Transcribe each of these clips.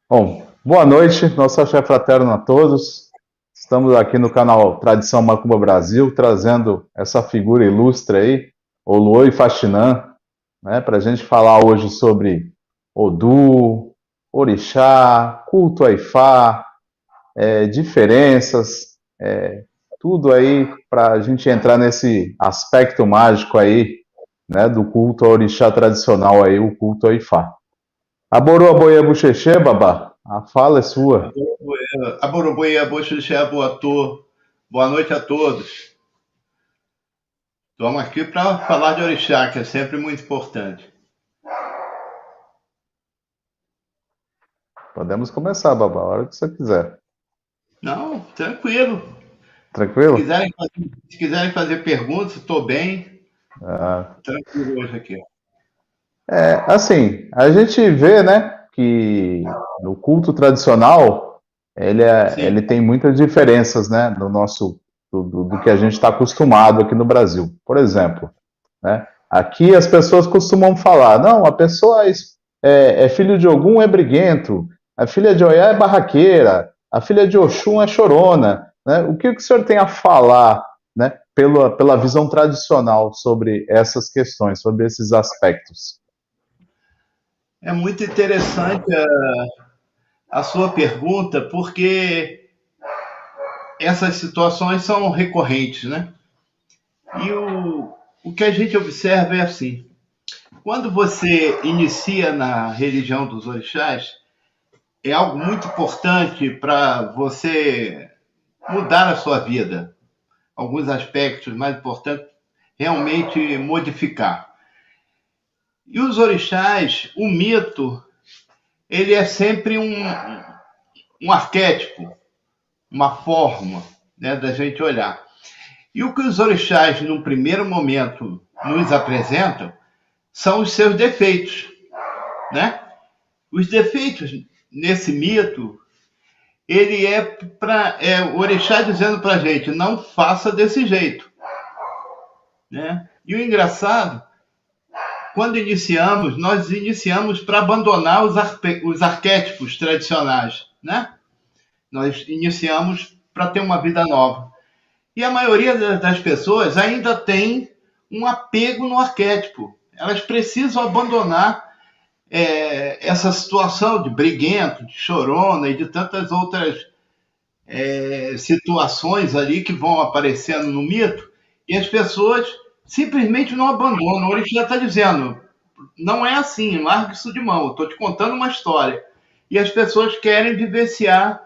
Bom, boa noite, nosso axé fraterno a todos. Estamos aqui no canal Tradição Macumba Brasil, trazendo essa figura ilustre aí, Oluo Faxinã, né, para a gente falar hoje sobre Odu, Orixá, culto a Ifá, diferenças, tudo aí para a gente entrar nesse aspecto mágico aí, né, do culto ao Orixá tradicional aí, o culto a Ifá. Aborô, aboia, buxexê, babá, a fala é sua. Aboroboia, Boxixé, boa noite a todos. Estamos aqui para falar de orixá, que é sempre muito importante. Podemos começar, babá, a hora que você quiser. Não, tranquilo. Se Tranquilo? quiserem fazer, se quiserem fazer perguntas, estou bem. Ah, Tranquilo hoje aqui. assim, a gente vê, né, que no culto tradicional ele Sim, tem muitas diferenças, né, do nosso do que a gente está acostumado aqui no Brasil. Por exemplo, né, aqui as pessoas costumam falar, não, a pessoa é filho de Ogum é briguento, a filha de Oiá é barraqueira, a filha de Oxum é chorona, né? O que o senhor tem a falar, né, pela visão tradicional sobre essas questões, sobre esses aspectos? é muito interessante a sua pergunta, porque essas situações são recorrentes, né? E o que a gente observa é assim: quando você inicia na religião dos orixás, é algo muito importante para você mudar a sua vida. Alguns aspectos mais importantes, realmente modificar. E os orixás, o mito, ele é sempre um arquétipo, uma forma, né, da gente olhar. E o que os orixás, num primeiro momento, nos apresentam são os seus defeitos, né? Os defeitos nesse mito, ele é o orixá dizendo para a gente, não faça desse jeito, né? E o engraçado, quando iniciamos, nós iniciamos para abandonar os arquétipos tradicionais, né? Nós iniciamos para ter uma vida nova. E a maioria das pessoas ainda tem um apego no arquétipo. Elas precisam abandonar essa situação de briguento, de chorona e de tantas outras situações ali que vão aparecendo no mito, e as pessoas simplesmente não abandonam. O Orixá está dizendo, não é assim, larga isso de mão, eu estou te contando uma história. E as pessoas querem vivenciar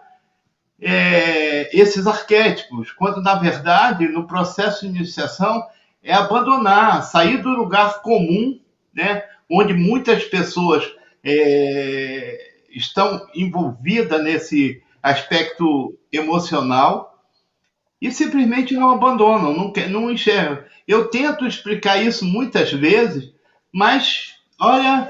esses arquétipos, quando na verdade, no processo de iniciação, é abandonar, sair do lugar comum, né, onde muitas pessoas estão envolvidas nesse aspecto emocional e simplesmente não abandonam, não enxergam. Eu tento explicar isso muitas vezes, mas olha,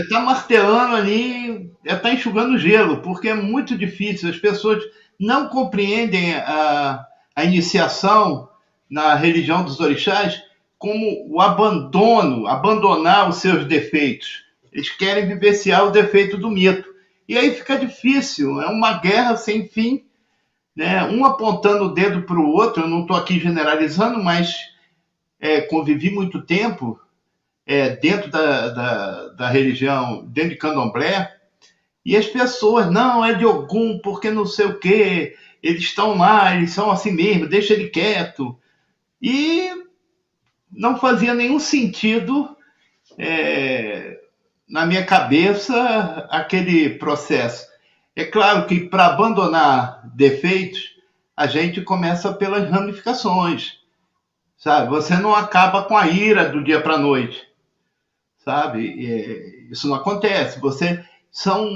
tá martelando ali, tá enxugando gelo, porque é muito difícil. As pessoas não compreendem a iniciação na religião dos orixás como o abandono, abandonar os seus defeitos. Eles querem vivenciar o defeito do mito. E aí fica difícil, é uma guerra sem fim, né? Um apontando o dedo para o outro. Eu não estou aqui generalizando, mas convivi muito tempo dentro da religião, dentro de candomblé, e as pessoas, não, é de Ogum, porque não sei o quê, eles estão lá, eles são assim mesmo, deixa ele quieto. E não fazia nenhum sentido na minha cabeça aquele processo. É claro que para abandonar defeitos, a gente começa pelas ramificações, sabe? Você não acaba com a ira do dia para a noite, sabe? Isso não acontece. Você são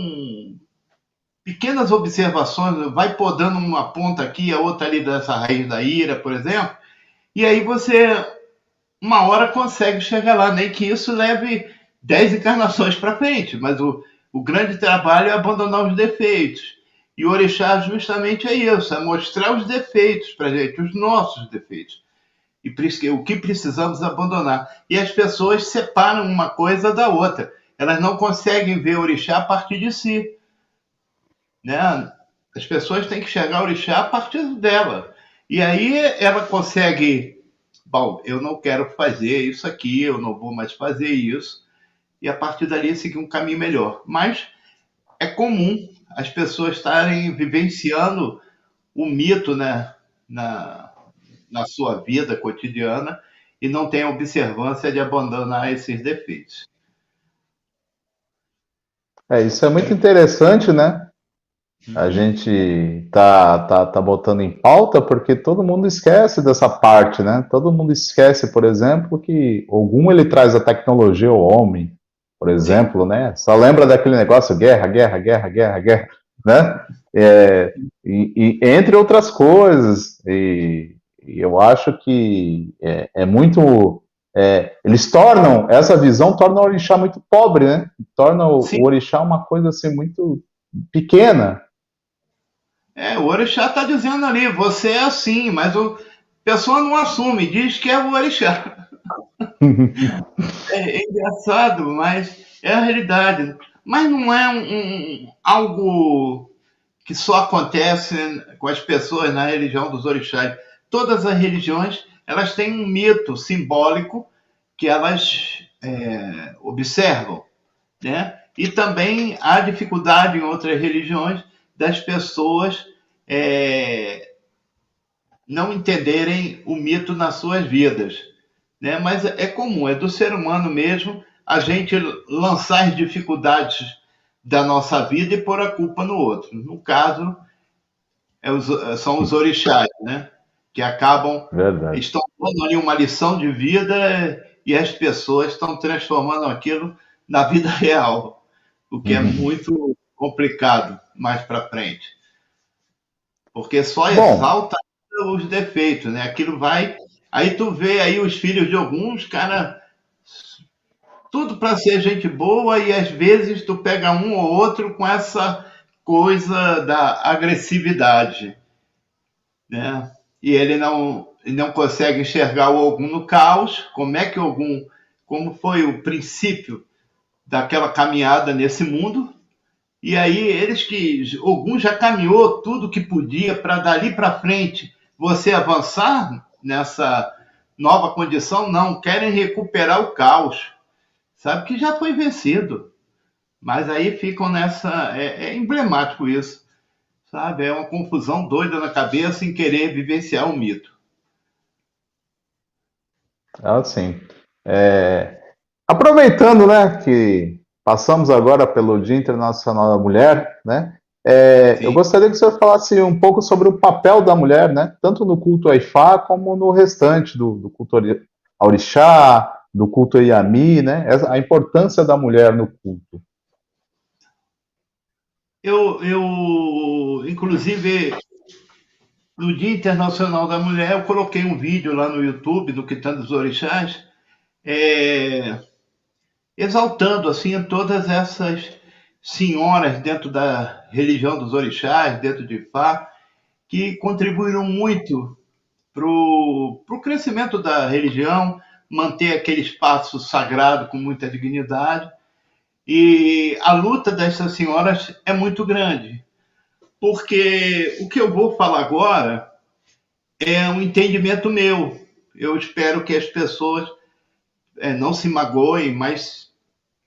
pequenas observações, vai podando uma ponta aqui, a outra ali dessa raiz da ira, por exemplo, e aí você uma hora consegue chegar lá, nem que isso leve 10 encarnações para frente, mas o grande trabalho é abandonar os defeitos. E o orixá justamente é isso, é mostrar os defeitos para gente, os nossos defeitos. E o que precisamos abandonar. E as pessoas separam uma coisa da outra. Elas não conseguem ver o orixá a partir de si. né? As pessoas têm que chegar ao orixá a partir dela. E aí ela consegue, bom, eu não quero fazer isso aqui, eu não vou mais fazer isso, e a partir dali seguir um caminho melhor. Mas é comum as pessoas estarem vivenciando o mito, né, na sua vida cotidiana e não tem a observância de abandonar esses defeitos. Isso é muito interessante, né? A Uhum. gente tá botando em pauta porque todo mundo esquece dessa parte, né? Todo mundo esquece, por exemplo, que algum ele traz a tecnologia ao homem, por Sim, exemplo, né? Só lembra daquele negócio guerra, guerra, guerra, guerra, guerra, né? É, e entre outras coisas, e eu acho que é muito. Eles tornam, essa visão torna o orixá muito pobre, né? Torna o sim. orixá uma coisa assim muito pequena. O orixá está dizendo ali, você é assim, mas a pessoa não assume, diz que é o orixá. É engraçado, mas é a realidade. Mas não é algo que só acontece com as pessoas na religião dos orixás. Todas as religiões elas têm um mito simbólico que elas observam, né? E também há dificuldade em outras religiões das pessoas é, não entenderem o mito nas suas vidas, né? Mas é comum, é do ser humano mesmo a gente lançar as dificuldades da nossa vida e pôr a culpa no outro. No caso, são os orixás, né? Que acabam, Verdade. estão dando ali uma lição de vida e as pessoas estão transformando aquilo na vida real, o que é Uhum. muito complicado mais para frente, porque só Bom, exalta os defeitos, né? Aquilo vai, aí tu vê aí os filhos de alguns, cara, tudo para ser gente boa e às vezes tu pega um ou outro com essa coisa da agressividade, né? E ele não consegue enxergar o Ogum no caos. Como é que o Ogum, como foi o princípio daquela caminhada nesse mundo? E aí eles que Ogum já caminhou tudo que podia para dali para frente você avançar nessa nova condição, não querem recuperar o caos. Sabe que já foi vencido, mas aí ficam nessa é emblemático isso, sabe? É uma confusão doida na cabeça em querer vivenciar o mito. assim, é, aproveitando, né, que passamos agora pelo Dia Internacional da Mulher, né, eu Sim. gostaria que o senhor falasse um pouco sobre o papel da mulher, né, tanto no culto a Ifá como no restante do culto a Orixá, do culto a Iami, né, a importância da mulher no culto. Inclusive, no Dia Internacional da Mulher, eu coloquei um vídeo lá no YouTube do Quitanda dos Orixás, é, exaltando assim todas essas senhoras dentro da religião dos orixás, dentro de Ifá, que contribuíram muito para o crescimento da religião, manter aquele espaço sagrado com muita dignidade. E a luta dessas senhoras é muito grande, porque o que eu vou falar agora é um entendimento meu. Eu espero que as pessoas não se magoem, mas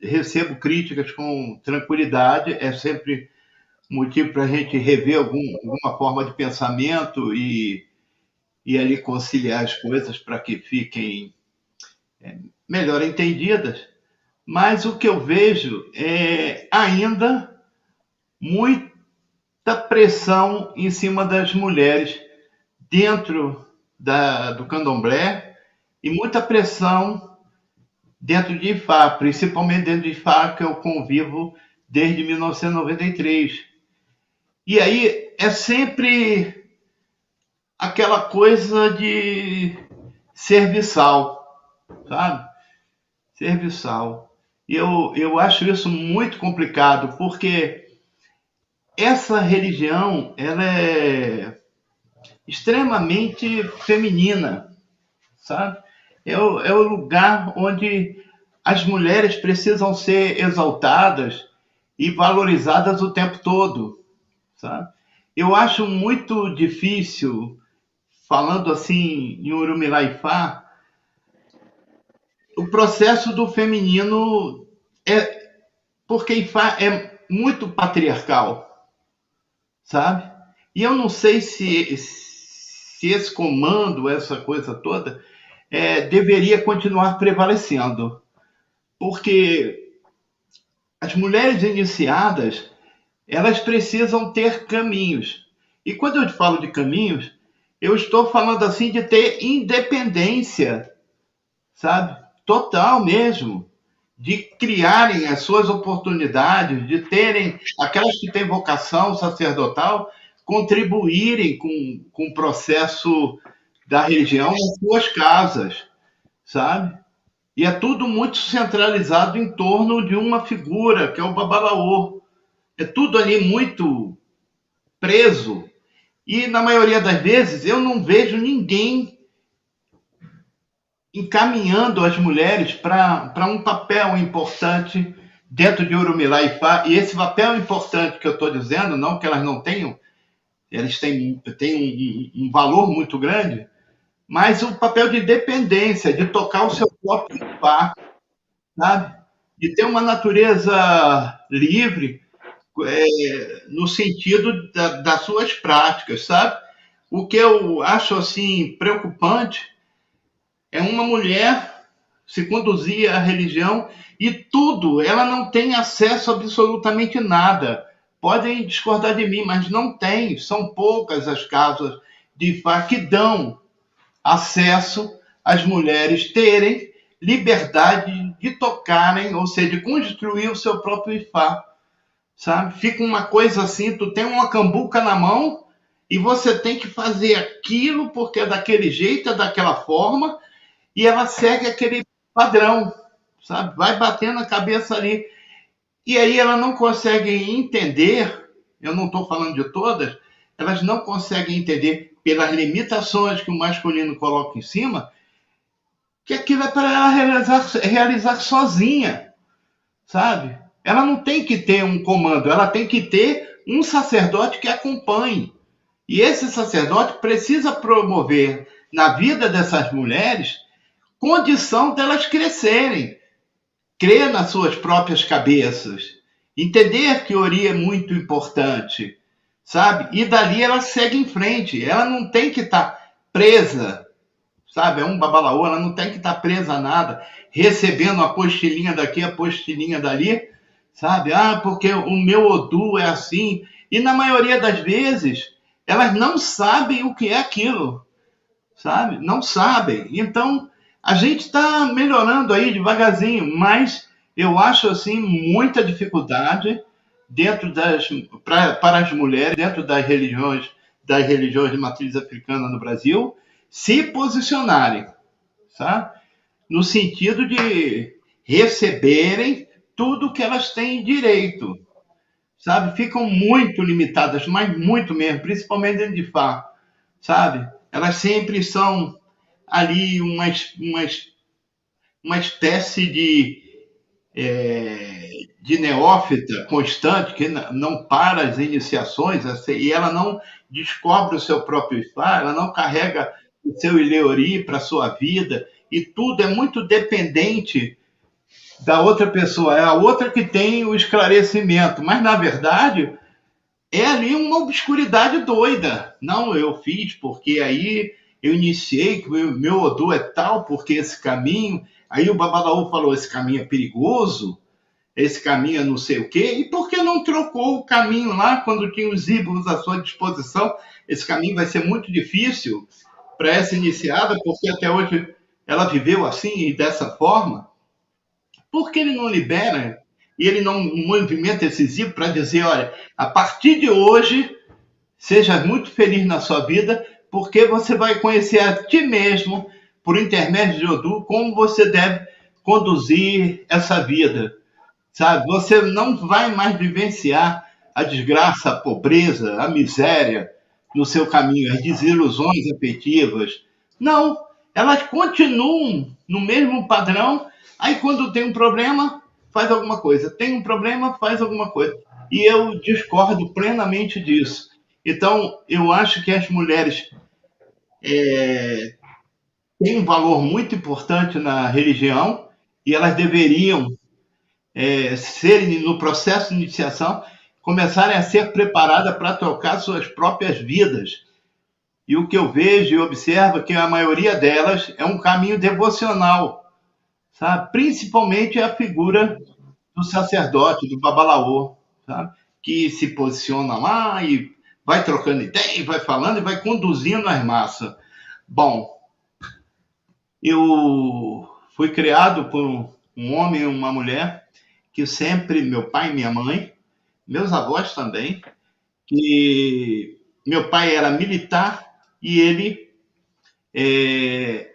recebo críticas com tranquilidade. É sempre motivo para a gente rever alguma forma de pensamento e ali conciliar as coisas para que fiquem melhor entendidas. Mas o que eu vejo é ainda muita pressão em cima das mulheres dentro do candomblé e muita pressão dentro de Ifá, principalmente dentro de Ifá, que eu convivo desde 1993. E aí é sempre aquela coisa de serviçal, sabe? Serviçal. E eu acho isso muito complicado, porque essa religião ela é extremamente feminina, sabe? É o lugar onde as mulheres precisam ser exaltadas e valorizadas o tempo todo. sabe? Eu acho muito difícil, falando assim em Urumilaifá, o processo do feminino é porque Ifá é muito patriarcal, sabe? E eu não sei se esse comando, essa coisa toda, deveria continuar prevalecendo, porque as mulheres iniciadas elas precisam ter caminhos. E quando eu falo de caminhos, eu estou falando assim de ter independência, sabe? Total mesmo. De criarem as suas oportunidades, de terem aquelas que têm vocação sacerdotal, contribuírem com o processo da religião nas suas casas, sabe? E é tudo muito centralizado em torno de uma figura, que é o Babalaô. É tudo ali muito preso. E na maioria das vezes eu não vejo ninguém encaminhando as mulheres para um papel importante dentro de Urumilá e Fá. E esse papel importante que eu estou dizendo, não que elas não tenham, eles têm um valor muito grande, mas o papel de dependência, de tocar o seu próprio Fá, sabe? De ter uma natureza livre, no sentido das suas práticas, sabe? O que eu acho assim preocupante é uma mulher se conduzir à religião e tudo, ela não tem acesso a absolutamente nada. Podem discordar de mim, mas não tem. São poucas as casas de Fá que dão acesso às mulheres terem liberdade de tocarem, ou seja, de construir o seu próprio Ifá, sabe? Fica uma coisa assim, tu tem uma cambuca na mão e você tem que fazer aquilo porque é daquele jeito, é daquela forma, e ela segue aquele padrão, sabe? Vai batendo a cabeça ali. E aí ela não consegue entender, eu não estou falando de todas, elas não conseguem entender, pelas limitações que o masculino coloca em cima, que aquilo é para ela realizar sozinha, sabe? Ela não tem que ter um comando, ela tem que ter um sacerdote que acompanhe. E esse sacerdote precisa promover na vida dessas mulheres condição delas crescerem, crer nas suas próprias cabeças, entender que Ori é muito importante, sabe? E dali ela segue em frente. Ela não tem que estar presa, sabe? É um babalaô, ela não tem que estar presa a nada, recebendo a apostilinha daqui, a apostilinha dali, sabe? Ah, porque o meu Odu é assim. E na maioria das vezes, elas não sabem o que é aquilo, sabe? Não sabem. Então, a gente está melhorando aí devagarzinho, mas eu acho assim muita dificuldade dentro para as mulheres dentro das religiões de matriz africana no Brasil se posicionarem, sabe? No sentido de receberem tudo que elas têm direito, sabe? Ficam muito limitadas, mas muito mesmo, principalmente dentro de Fá, sabe? Elas sempre são ali uma espécie de neófita constante que não para as iniciações e ela não descobre o seu próprio Ifá, ela não carrega o seu Ileori para a sua vida e tudo é muito dependente da outra pessoa, é a outra que tem o esclarecimento, mas na verdade é ali uma obscuridade doida. Não, eu fiz porque aí eu iniciei, que o meu Odu é tal, porque esse caminho. Aí o Babalaú falou: esse caminho é perigoso, esse caminho é não sei o quê. E por que não trocou o caminho lá quando tinha os ídolos à sua disposição? Esse caminho vai ser muito difícil para essa iniciada, porque até hoje ela viveu assim e dessa forma. Por que ele não libera e ele não movimenta esses ídolos para dizer: olha, a partir de hoje seja muito feliz na sua vida, porque você vai conhecer a ti mesmo, por intermédio de Odu, como você deve conduzir essa vida, sabe? Você não vai mais vivenciar a desgraça, a pobreza, a miséria no seu caminho, as desilusões afetivas. Não, elas continuam no mesmo padrão, aí quando tem um problema, faz alguma coisa. Tem um problema, faz alguma coisa. E eu discordo plenamente disso. Então, eu acho que as mulheres têm um valor muito importante na religião e elas deveriam serem, no processo de iniciação, começarem a ser preparadas para tocar suas próprias vidas. E o que eu vejo e observo é que a maioria delas é um caminho devocional, sabe? Principalmente a figura do sacerdote, do babalaô, sabe? Que se posiciona lá e vai trocando ideia, vai falando e vai conduzindo as massas. Bom, eu fui criado por um homem e uma mulher que sempre, meu pai e minha mãe, meus avós também, que meu pai era militar e ele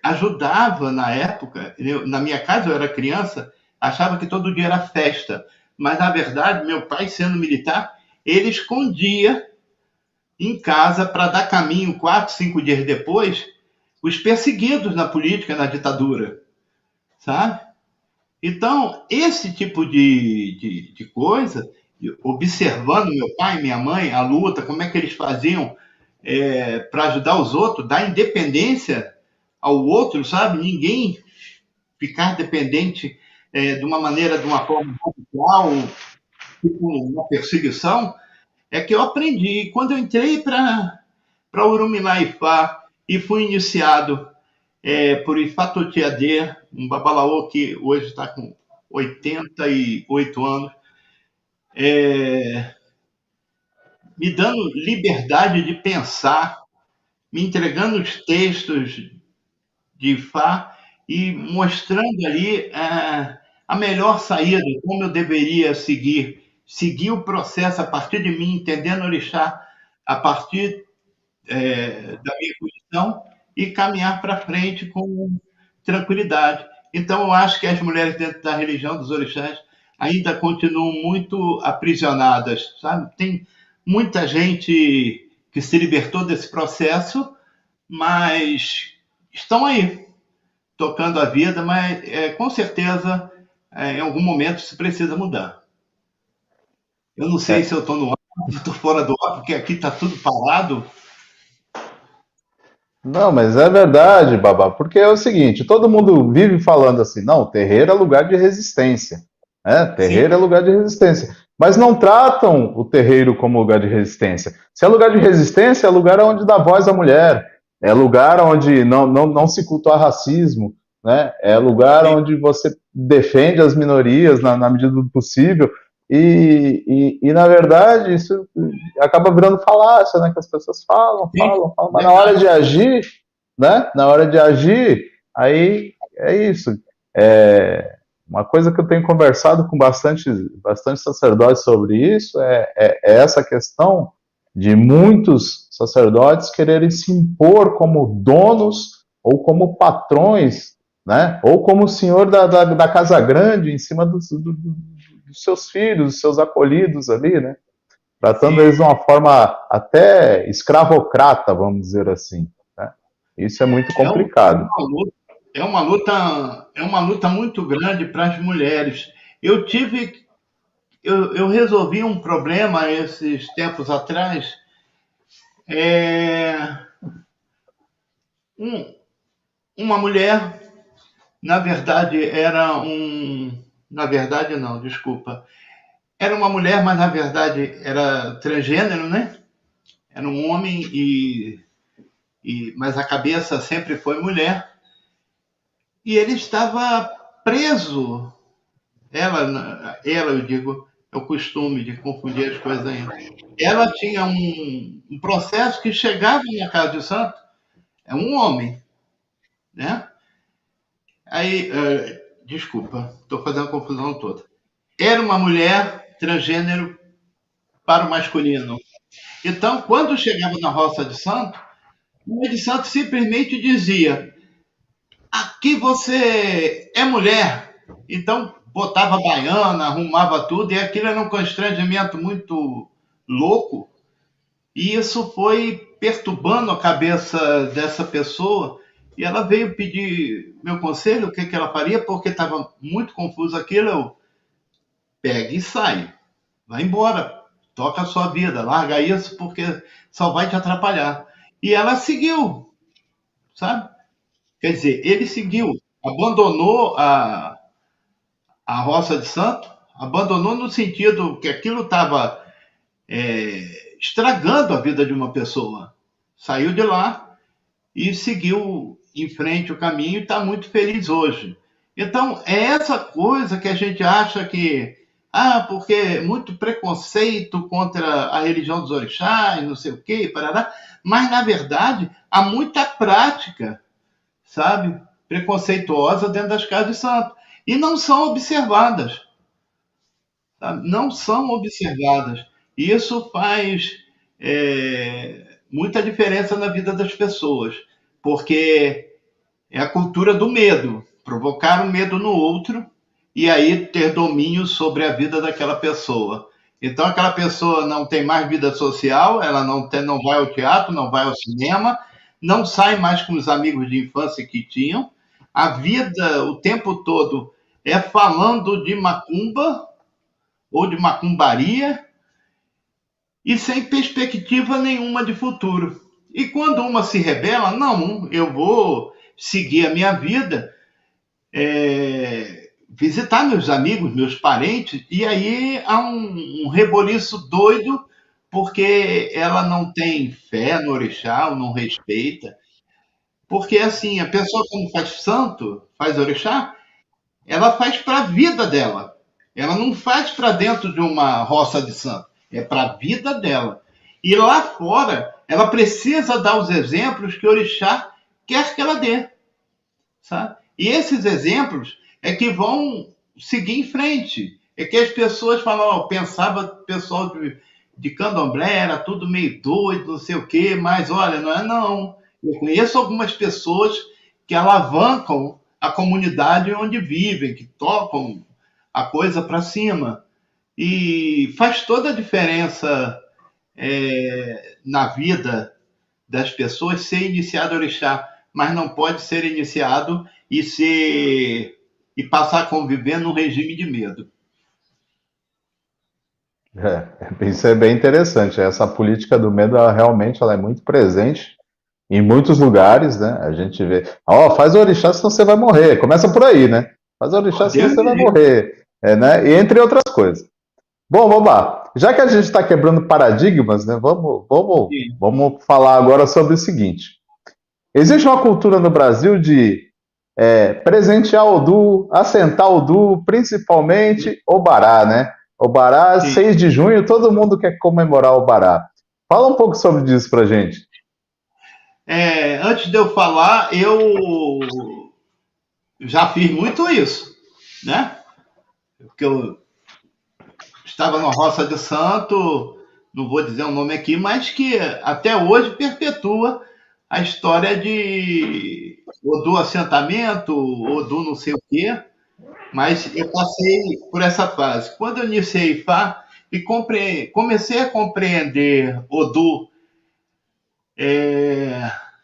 ajudava na época. Na minha casa, eu era criança, achava que todo dia era festa. Mas, na verdade, meu pai, sendo militar, ele escondia em casa para dar caminho 4, 5 dias depois os perseguidos na política, na ditadura, sabe? Então, esse tipo de coisa, observando meu pai e minha mãe, a luta, como é que eles faziam para ajudar os outros, dar independência ao outro, sabe? Ninguém ficar dependente de uma maneira, de uma forma radical, tipo uma perseguição, é que eu aprendi. E quando eu entrei para Uruminaifá e fui iniciado por Ifatotiadê, um babalaô que hoje está com 88 anos, me dando liberdade de pensar, me entregando os textos de Ifá e mostrando ali a melhor saída, como eu deveria seguir. Seguir o processo a partir de mim, entendendo o orixá a partir da minha condição e caminhar para frente com tranquilidade. Então, eu acho que as mulheres dentro da religião dos orixás ainda continuam muito aprisionadas, sabe? Tem muita gente que se libertou desse processo, mas estão aí, tocando a vida, mas com certeza em algum momento se precisa mudar. Eu não sei se É, eu estou no ar, se estou fora do ar, porque aqui está tudo parado. não, mas é verdade, Babá, porque é o seguinte, todo mundo vive falando assim, não, terreiro é lugar de resistência, né? Terreiro é Sim, lugar de resistência, mas não tratam o terreiro como lugar de resistência. Se é lugar de resistência, é lugar onde dá voz à mulher, é lugar onde não se cultua racismo, né? É lugar sim, onde você defende as minorias na medida do possível, na verdade, isso acaba virando falácia, né? Que as pessoas falam, sim, falam, falam, mas na hora verdade. de agir, né? Na hora de agir, aí é isso. É, uma coisa que eu tenho conversado com bastante sacerdotes sobre isso é essa questão de muitos sacerdotes quererem se impor como donos ou como patrões, né? Ou como senhor da casa grande em cima dos seus filhos, dos seus acolhidos ali, né? Tratando Sim. eles de uma forma até escravocrata, vamos dizer assim. Né? Isso é muito É, complicado. é uma luta muito grande para as mulheres. Eu tive, eu resolvi um problema esses tempos atrás. É, um- uma mulher, na verdade, na verdade não, desculpa, era uma mulher, mas na verdade era transgênero, né? Era um homem mas a cabeça sempre foi mulher. E ele estava preso. Eu digo, é o costume de confundir as coisas ainda. Ela tinha um processo que chegava na casa de santo, é um homem, né? Aí, desculpa, estou fazendo a confusão toda. Era uma mulher transgênero para o masculino. Então, quando chegava na roça de santo, o mãe de santo simplesmente dizia: aqui você é mulher. Então, botava baiana, arrumava tudo, e aquilo era um constrangimento muito louco. E isso foi perturbando a cabeça dessa pessoa. E ela veio pedir meu conselho, o que, que ela faria, porque estava muito confuso aquilo. Eu pega e sai, vai embora. toca a sua vida, larga isso porque só vai te atrapalhar. E ela seguiu, sabe? Quer dizer, ele seguiu, abandonou a Roça de Santo, abandonou no sentido que aquilo estava estragando a vida de uma pessoa. Saiu de lá e seguiu em frente o caminho e está muito feliz hoje. Então, é essa coisa que a gente acha que, porque muito preconceito contra a religião dos orixás, não sei o quê, parará, mas, na verdade, há muita prática, sabe, preconceituosa dentro das casas de santo. E não são observadas, sabe? Não são observadas. E isso faz muita diferença na vida das pessoas, porque é a cultura do medo, provocar o medo no outro e aí ter domínio sobre a vida daquela pessoa. Então aquela pessoa não tem mais vida social, ela não vai ao teatro, não vai ao cinema, não sai mais com os amigos de infância que tinham. A vida o tempo todo é falando de macumba ou de macumbaria e sem perspectiva nenhuma de futuro. E quando uma se rebela, não, eu vou seguir a minha vida, visitar meus amigos, meus parentes, e aí há um reboliço doido, porque ela não tem fé no orixá, ou não respeita. Porque, assim, a pessoa quando faz santo, faz orixá, ela faz para a vida dela. Ela não faz para dentro de uma roça de santo. É para a vida dela. E lá fora, ela precisa dar os exemplos que o orixá quer que ela dê. Sabe? E esses exemplos é que vão seguir em frente. É que as pessoas falam, pensava o pessoal de candomblé, era tudo meio doido, não sei o quê, mas olha, não é não. Eu conheço algumas pessoas que alavancam a comunidade onde vivem, que tocam a coisa para cima. E faz toda a diferença na vida das pessoas ser iniciado orixá, mas não pode ser iniciado e passar a conviver num regime de medo. Isso é bem interessante. Essa política do medo, ela é muito presente em muitos lugares, né? A gente vê, faz orixá, senão você vai morrer. Começa por aí, né? Faz orixá, senão você vai morrer. Né? E entre outras coisas. Bom, vamos lá. Já que a gente está quebrando paradigmas, né? Vamos falar agora sobre o seguinte. Existe uma cultura no Brasil de presentear Odu, assentar Odu, principalmente Obará, né? Obará, 6 de junho, todo mundo quer comemorar Obará. Fala um pouco sobre isso pra gente. Antes de eu falar, eu já fiz muito isso, né? Porque eu estava na Roça de Santo, não vou dizer o nome aqui, mas que até hoje perpetua a história de Odu assentamento, Odu não sei o quê, mas eu passei por essa fase. Quando eu iniciei Ifá e comecei a compreender Odu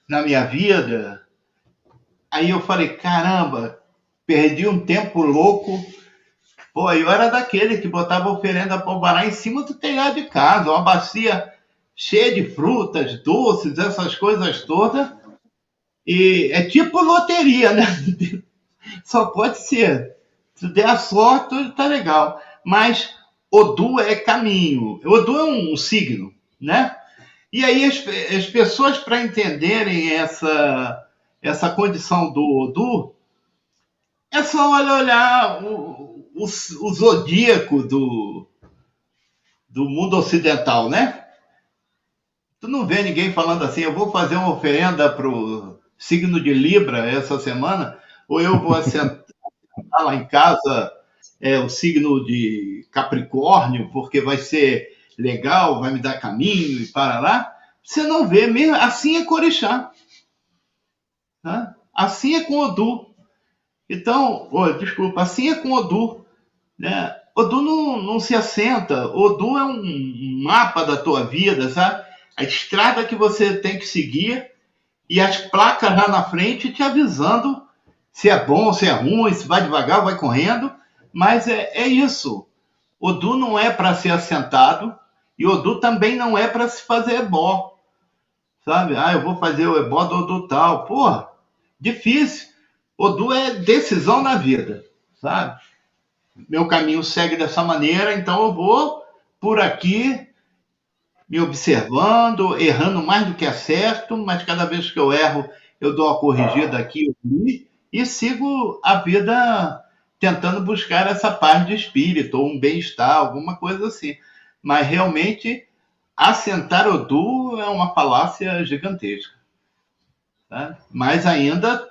na minha vida, aí eu falei, caramba, perdi um tempo louco. Pô, eu era daquele que botava oferenda para o Obará em cima do telhado de casa, uma bacia cheia de frutas, doces, essas coisas todas. E é tipo loteria, né? Só pode ser. Se der a sorte, tá legal. Mas Odu é caminho. Odu é um signo, né? E aí as pessoas, para entenderem essa condição do Odu, é só olhar o zodíaco do mundo ocidental, né? Tu não vê ninguém falando assim, eu vou fazer uma oferenda pro signo de Libra essa semana, ou eu vou assentar lá em casa o signo de Capricórnio, porque vai ser legal, vai me dar caminho e para lá. Você não vê mesmo, assim é com orixá. Né? Assim é com Odu. Então, desculpa, assim é com Odu. Né? Odu não se assenta. Odu é um mapa da tua vida, sabe? A estrada que você tem que seguir e as placas lá na frente te avisando se é bom, se é ruim, se vai devagar, vai correndo. Mas é isso. Odu não é para ser assentado, E Odu também não é para se fazer ebó, sabe? Ah, eu vou fazer o ebó do Odu tal. Porra, difícil. Odu é decisão na vida, sabe? Meu caminho segue dessa maneira, então eu vou por aqui me observando, errando mais do que acerto, mas cada vez que eu erro, eu dou a corrigida aqui e sigo a vida tentando buscar essa paz de espírito, ou um bem-estar, alguma coisa assim. Mas realmente, assentar Odu é uma falácia gigantesca. Tá? Mas ainda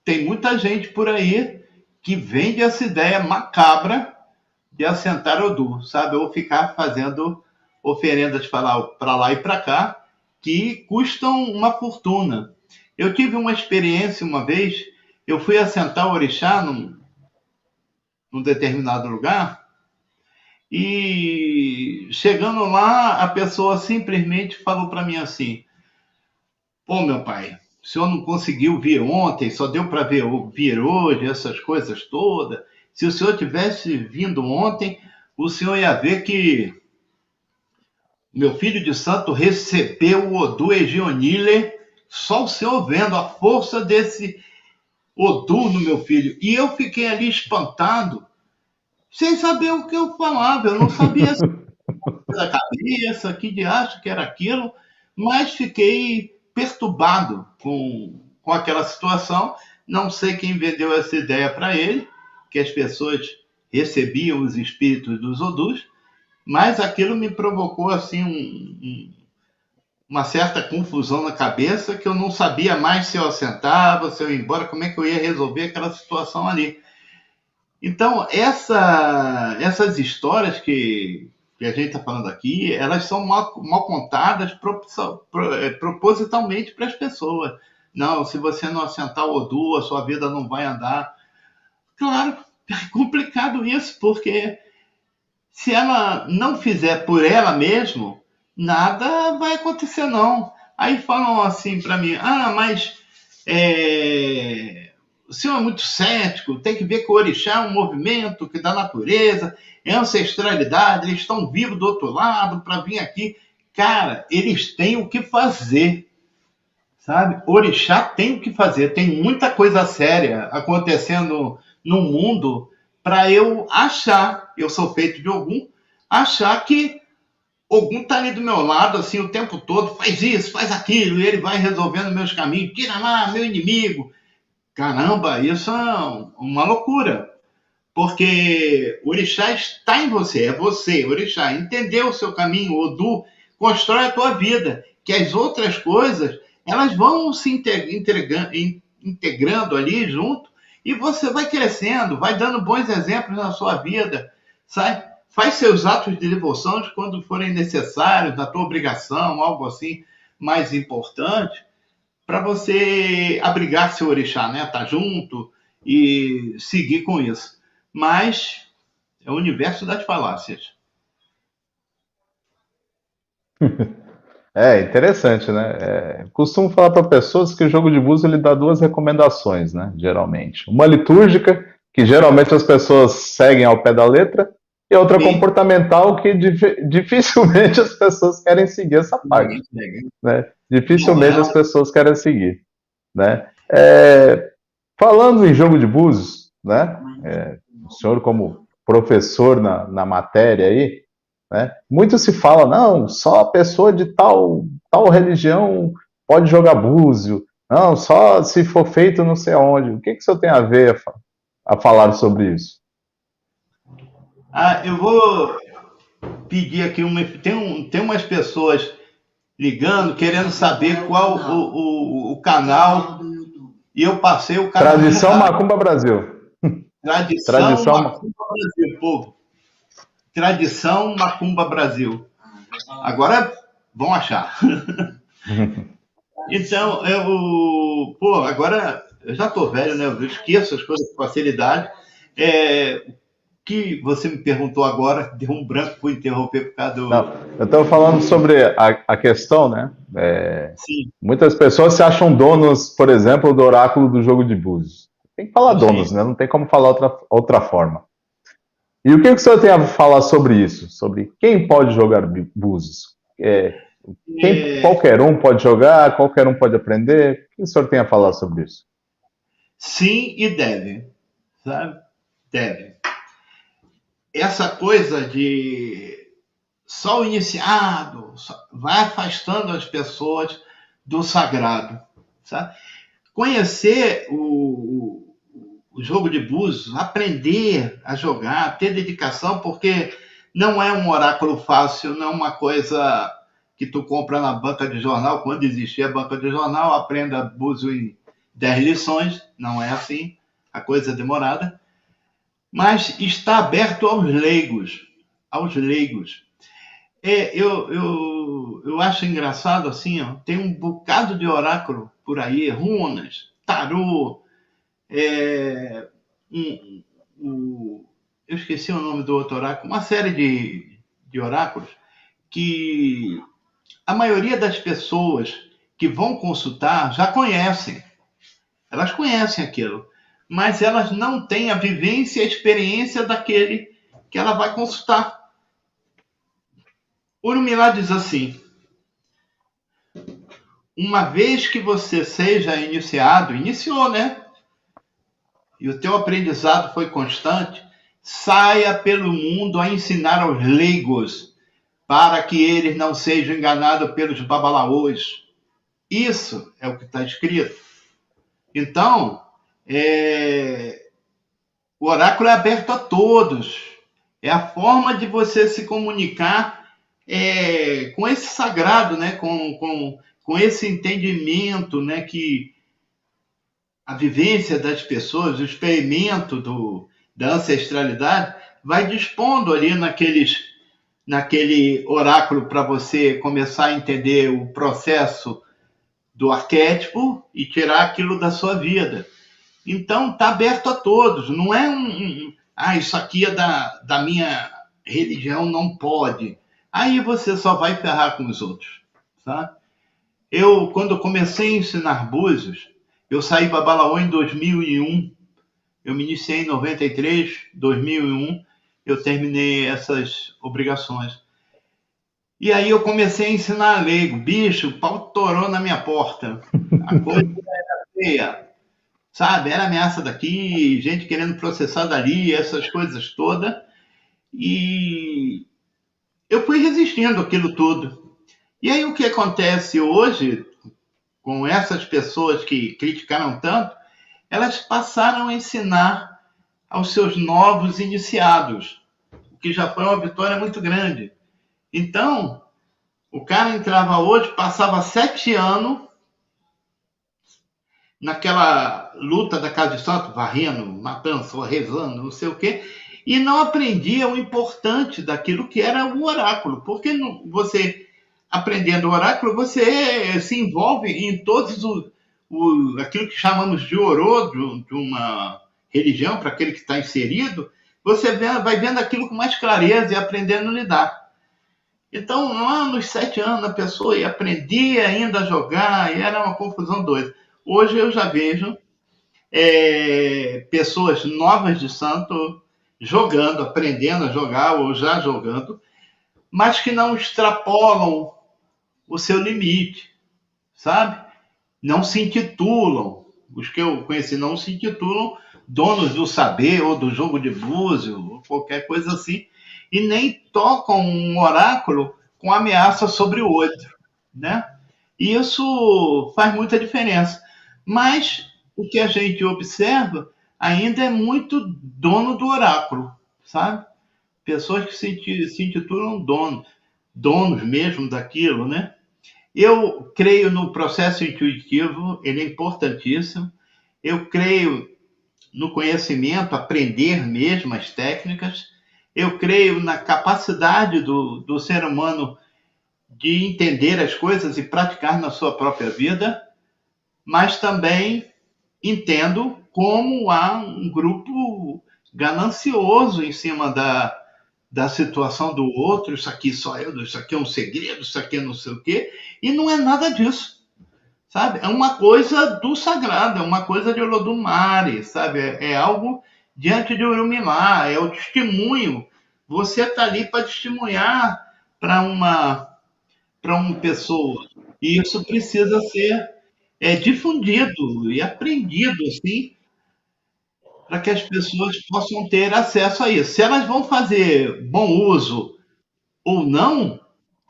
tem muita gente por aí que vende essa ideia macabra de assentar Odu, sabe? Ou ficar fazendo oferendas para lá e para cá, que custam uma fortuna. Eu tive uma experiência uma vez, eu fui assentar o orixá num determinado lugar, e chegando lá, a pessoa simplesmente falou para mim assim: pô, meu pai, o senhor não conseguiu vir ontem, só deu para vir hoje, essas coisas todas. Se o senhor tivesse vindo ontem, o senhor ia ver que meu filho de santo recebeu o Odu Egionile, só o senhor vendo a força desse Odu no meu filho. E eu fiquei ali espantado, sem saber o que eu falava. Eu não sabia se era cabeça, que de acho que era aquilo, mas fiquei perturbado com aquela situação. Não sei quem vendeu essa ideia para ele, que as pessoas recebiam os espíritos dos Odus, mas aquilo me provocou assim uma certa confusão na cabeça, que eu não sabia mais se eu assentava, se eu ia embora, como é que eu ia resolver aquela situação ali. Então, essas histórias que a gente está falando aqui, elas são mal contadas propositalmente para as pessoas. Não, se você não assentar o Odu, a sua vida não vai andar. Claro, é complicado isso, porque se ela não fizer por ela mesma, nada vai acontecer, não. Aí falam assim para mim: ah, mas o senhor é muito cético, tem que ver que o orixá é um movimento que da natureza, é ancestralidade, eles estão vivos do outro lado para vir aqui. Cara, eles têm o que fazer, sabe? Orixá tem o que fazer, tem muita coisa séria acontecendo no mundo para eu achar, eu sou feito de Ogum, achar que Ogum tá ali do meu lado, assim, o tempo todo, faz isso, faz aquilo, e ele vai resolvendo meus caminhos, tira lá, meu inimigo. Caramba, isso é uma loucura, porque o orixá está em você, é você, orixá, entendeu o seu caminho, Odu, constrói a tua vida, que as outras coisas, elas vão se integrando ali junto, e você vai crescendo, vai dando bons exemplos na sua vida, sabe? Faz seus atos de devoção quando forem necessários, da tua obrigação, algo assim mais importante, para você abrigar seu orixá, né? Tá junto e seguir com isso. Mas é o universo das falácias. É interessante, né? Costumo falar para pessoas que o jogo de búzios ele dá duas recomendações, né? Geralmente. Uma litúrgica, que geralmente as pessoas seguem ao pé da letra, e outra Sim. comportamental, que dificilmente as pessoas querem seguir essa parte, né? Dificilmente as pessoas querem seguir, né? Falando em jogo de búzios, né? O senhor como professor na matéria aí, né? Muito se fala, não, só a pessoa de tal religião pode jogar búzio, não, só se for feito não sei onde. O que o senhor tem a ver a falar sobre isso? Ah, eu vou pedir aqui tem umas pessoas ligando, querendo saber qual o canal, e eu passei o canal Tradição errado. Macumba Brasil. Tradição Tradição. Macumba Brasil, povo. Tradição Macumba Brasil. Agora vão achar. Então, agora eu já tô velho, né? Eu esqueço as coisas com facilidade. Que você me perguntou agora, deu um branco, fui interromper por causa do. Não, eu estou falando sobre a questão, né? Sim. Muitas pessoas se acham donos, por exemplo, do oráculo do jogo de búzios. Tem que falar donos, Sim. né? Não tem como falar outra forma. E o que o senhor tem a falar sobre isso? Sobre quem pode jogar búzios? É, Qualquer um pode jogar, qualquer um pode aprender? O que o senhor tem a falar sobre isso? sim e deve, sabe? Deve. Essa coisa de só o iniciado vai afastando as pessoas do sagrado, sabe? Conhecer o jogo de búzios, aprender a jogar, ter dedicação, porque não é um oráculo fácil, não é uma coisa que tu compra na banca de jornal, quando existia a banca de jornal, aprenda búzio em 10 lições, não é assim, a coisa é demorada, mas está aberto aos leigos, aos leigos. Eu acho engraçado assim, ó, tem um bocado de oráculo por aí, runas, tarô, é, um, eu esqueci o nome do outro oráculo, uma série de oráculos que a maioria das pessoas que vão consultar já conhecem. Elas conhecem aquilo, mas elas não têm a vivência e a experiência daquele que ela vai consultar. Urumilá diz assim: uma vez que você seja iniciado, iniciou, né? E o teu aprendizado foi constante, saia pelo mundo a ensinar aos leigos, para que eles não sejam enganados pelos babalaôs. Isso é o que está escrito. Então, o oráculo é aberto a todos. É a forma de você se comunicar com esse sagrado, né? Com esse entendimento, né? Que a vivência das pessoas, o experimento da ancestralidade, vai dispondo ali naquele oráculo para você começar a entender o processo do arquétipo e tirar aquilo da sua vida. Então, está aberto a todos, não é isso aqui é da minha religião, não pode. Aí você só vai ferrar com os outros, tá? Quando comecei a ensinar búzios, eu saí para Balaão em 2001, eu me iniciei em 93, 2001, eu terminei essas obrigações. E aí eu comecei a ensinar a leigo. Bicho, o pau torou na minha porta. A coisa era feia, sabe? Era ameaça daqui, gente querendo processar dali, essas coisas todas. E eu fui resistindo aquilo tudo. E aí o que acontece hoje com essas pessoas que criticaram tanto, elas passaram a ensinar aos seus novos iniciados, o que já foi uma vitória muito grande. Então, o cara entrava hoje, passava 7 anos naquela luta da casa de santo, varrendo, matando, rezando, não sei o quê, e não aprendia o importante daquilo que era o oráculo, porque você, aprendendo o oráculo, você se envolve em todos aquilo que chamamos de orô, de uma religião, para aquele que está inserido, você vai vendo aquilo com mais clareza e aprendendo a lidar. Então, lá nos 7 anos, a pessoa ia aprender ainda a jogar, e era uma confusão doida. Hoje eu já vejo pessoas novas de santo jogando, aprendendo a jogar ou já jogando, mas que não extrapolam o seu limite, sabe? Não se intitulam, os que eu conheci não se intitulam donos do saber ou do jogo de búzio, ou qualquer coisa assim, e nem tocam um oráculo com ameaça sobre o outro, né? E isso faz muita diferença. Mas o que a gente observa ainda é muito dono do oráculo, sabe? Pessoas que se intitulam donos mesmo daquilo, né? Eu creio no processo intuitivo, ele é importantíssimo. Eu creio no conhecimento, aprender mesmo as técnicas. Eu creio na capacidade do ser humano de entender as coisas e praticar na sua própria vida, mas também entendo como há um grupo ganancioso em cima da situação do outro, isso aqui só eu, isso aqui é um segredo, isso aqui é não sei o quê, e não é nada disso, sabe? É uma coisa do sagrado, é uma coisa de Olodumare, sabe? É algo diante de Urumilá, é o testemunho. Você está ali para testemunhar para uma pessoa. E isso precisa ser difundido e aprendido, assim, para que as pessoas possam ter acesso a isso. Se elas vão fazer bom uso ou não,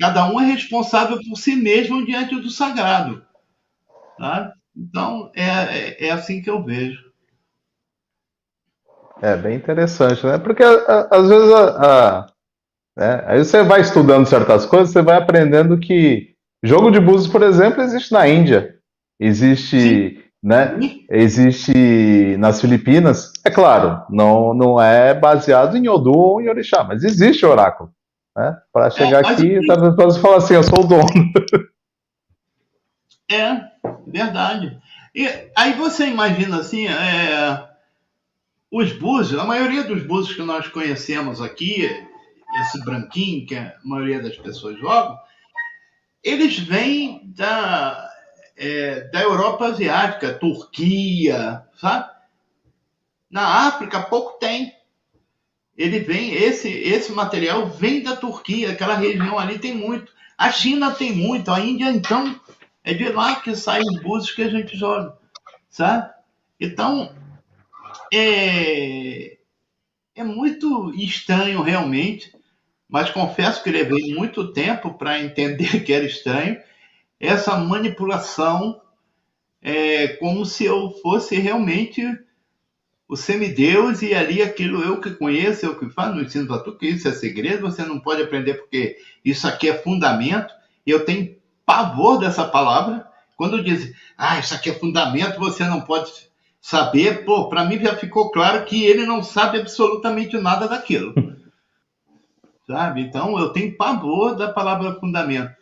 cada um é responsável por si mesmo diante do sagrado. Tá? Então, é assim que eu vejo. É bem interessante, né? Porque às vezes né? Aí você vai estudando certas coisas, você vai aprendendo que jogo de búzios, por exemplo, existe na Índia, Sim, existe, né? sim. Existe nas Filipinas. É claro, não é baseado em Odu ou em Orixá, mas existe oráculo, né? Para chegar Mas aqui, tá, você fala assim, eu sou o dono. é verdade. E aí você imagina assim, os búzios, a maioria dos búzios que nós conhecemos aqui, esse branquinho que a maioria das pessoas jogam, eles vêm da Europa Asiática, Turquia, sabe? Na África pouco tem. Ele vem, esse material vem da Turquia, aquela região ali tem muito. A China tem muito, a Índia então é de lá que saem os búzios que a gente joga, sabe? Então é, é muito estranho realmente, mas confesso que levei muito tempo para entender que era estranho essa manipulação, como se eu fosse realmente o semideus e ali aquilo eu que conheço, eu que falo, não ensino para tu que isso é segredo, você não pode aprender porque isso aqui é fundamento, e eu tenho pavor dessa palavra. Quando dizem, isso aqui é fundamento, você não pode saber, pô, para mim já ficou claro que ele não sabe absolutamente nada daquilo, sabe? Então eu tenho pavor da palavra fundamento,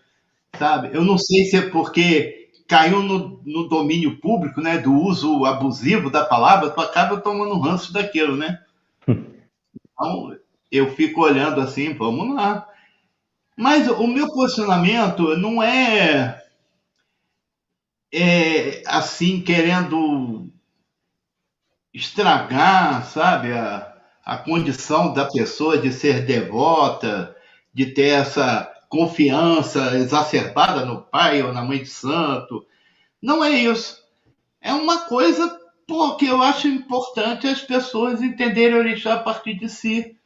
sabe? Eu não sei se é porque caiu no domínio público, né, do uso abusivo da palavra, tu acaba tomando ranço daquilo, né? Então, eu fico olhando assim, vamos lá. Mas o meu posicionamento não é assim, querendo estragar, sabe, a condição da pessoa de ser devota, de ter essa confiança exacerbada no pai ou na mãe de santo. Não é isso. É uma coisa que eu acho importante as pessoas entenderem o orixá a partir de si,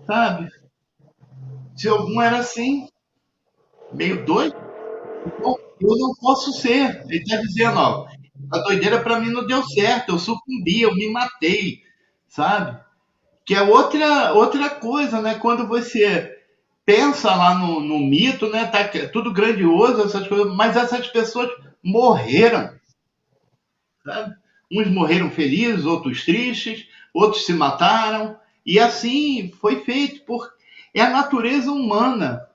sabe? Se algum era assim, meio doido, então eu não posso ser. Ele está dizendo, ó, a doideira para mim não deu certo, eu sucumbi, eu me matei, sabe? Que é outra coisa, né? Quando você pensa lá no mito, né? Tá tudo grandioso, essas coisas, mas essas pessoas morreram, sabe? Uns morreram felizes, outros tristes, outros se mataram, e assim foi feito por é a natureza humana,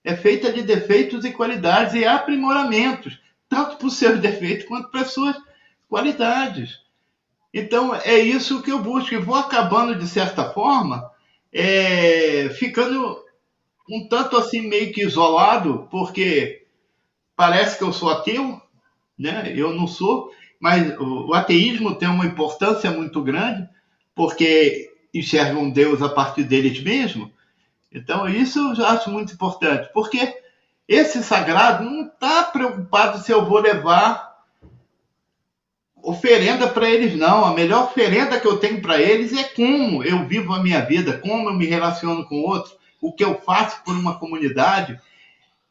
é feita de defeitos e qualidades e aprimoramentos, tanto por seus defeitos quanto para suas qualidades. Então é isso que eu busco e vou acabando de certa forma ficando um tanto assim meio que isolado, porque parece que eu sou ateu, né? Eu não sou, mas o ateísmo tem uma importância muito grande, porque enxergam Deus a partir deles mesmos. Então, isso eu já acho muito importante, porque esse sagrado não está preocupado se eu vou levar oferenda para eles, não. A melhor oferenda que eu tenho para eles é como eu vivo a minha vida, como eu me relaciono com outros, o que eu faço por uma comunidade.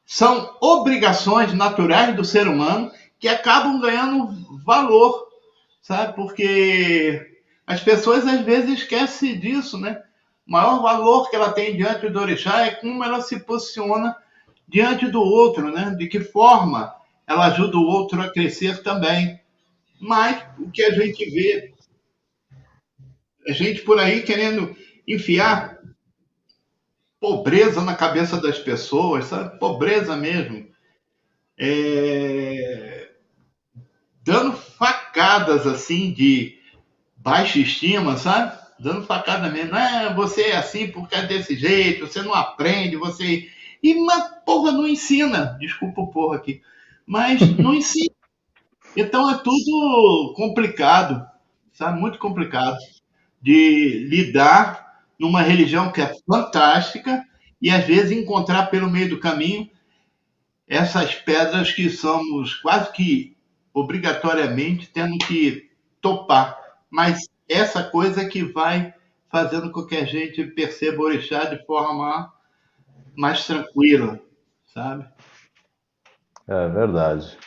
São obrigações naturais do ser humano que acabam ganhando valor, sabe? Porque as pessoas às vezes esquecem disso, né? O maior valor que ela tem diante do orixá é como ela se posiciona diante do outro, né? De que forma ela ajuda o outro a crescer também. Mas o que a gente vê, a gente por aí querendo enfiar pobreza na cabeça das pessoas, sabe? Pobreza mesmo. Dando facadas assim de baixa estima, sabe? Dando facada mesmo. Você é assim porque é desse jeito, você não aprende, você. E uma porra não ensina. Desculpa o porra aqui. Mas não ensina. Então é tudo complicado, sabe? Muito complicado. de lidar numa religião que é fantástica e às vezes encontrar pelo meio do caminho essas pedras que somos quase que obrigatoriamente tendo que topar. Mas essa coisa que vai fazendo com que a gente perceba o orixá de forma mais tranquila, sabe? É verdade.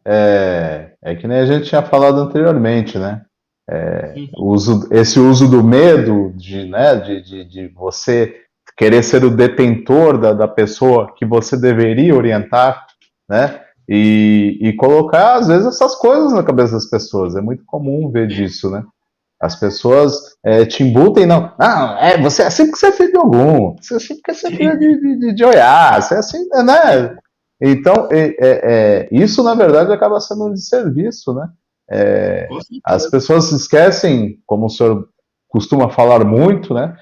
É que nem a gente tinha falado anteriormente, né? Esse uso do medo de você querer ser o detentor da pessoa que você deveria orientar, né? E colocar, às vezes, essas coisas na cabeça das pessoas. É muito comum ver disso, né? As pessoas te embutem, não. Não, você é assim porque você é filho de algum. Você é assim porque você é filho de Oiá. Você é assim, né? Então, isso, na verdade, acaba sendo um desserviço, né? Com As certeza. pessoas se esquecem, como o senhor costuma falar muito, né?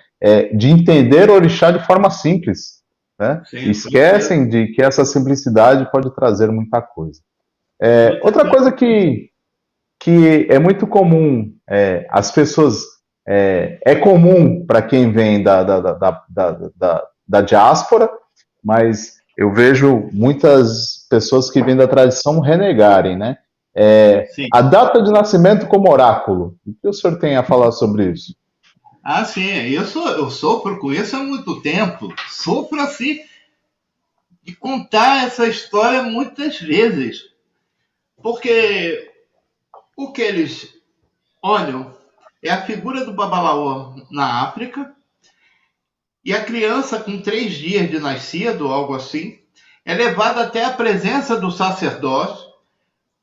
De entender o orixá de forma simples, né? Sim, com certeza. Esquecem de que essa simplicidade pode trazer muita coisa. Muita Outra coisa. coisa que é muito comum, as pessoas. É comum para quem vem da diáspora, mas eu vejo muitas pessoas que vêm da tradição renegarem, né? Sim. A data de nascimento como oráculo. O que o senhor tem a falar sobre isso? Ah, sim, eu sofro com isso há muito tempo. Sofro assim de contar essa história muitas vezes. Porque o que eles olham é a figura do Babalaô na África e a criança com 3 dias de nascido, algo assim, é levada até a presença do sacerdote.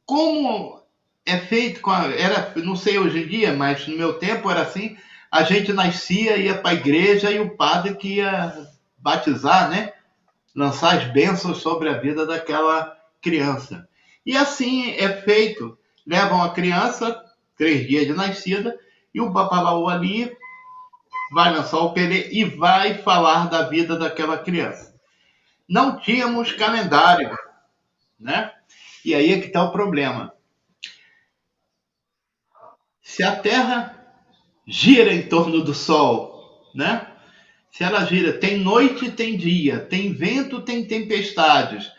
Como é feito com era, não sei hoje em dia, mas no meu tempo era assim, a gente nascia, ia para a igreja e o padre que ia batizar, né? Lançar as bênçãos sobre a vida daquela criança. E assim é feito. Levam a criança, 3 dias de nascida, e o babalaú ali vai lançar o pelê e vai falar da vida daquela criança. Não tínhamos calendário, né? E aí é que está o problema. Se a Terra gira em torno do Sol, né? Se ela gira, tem noite, tem dia, tem vento, tem tempestades.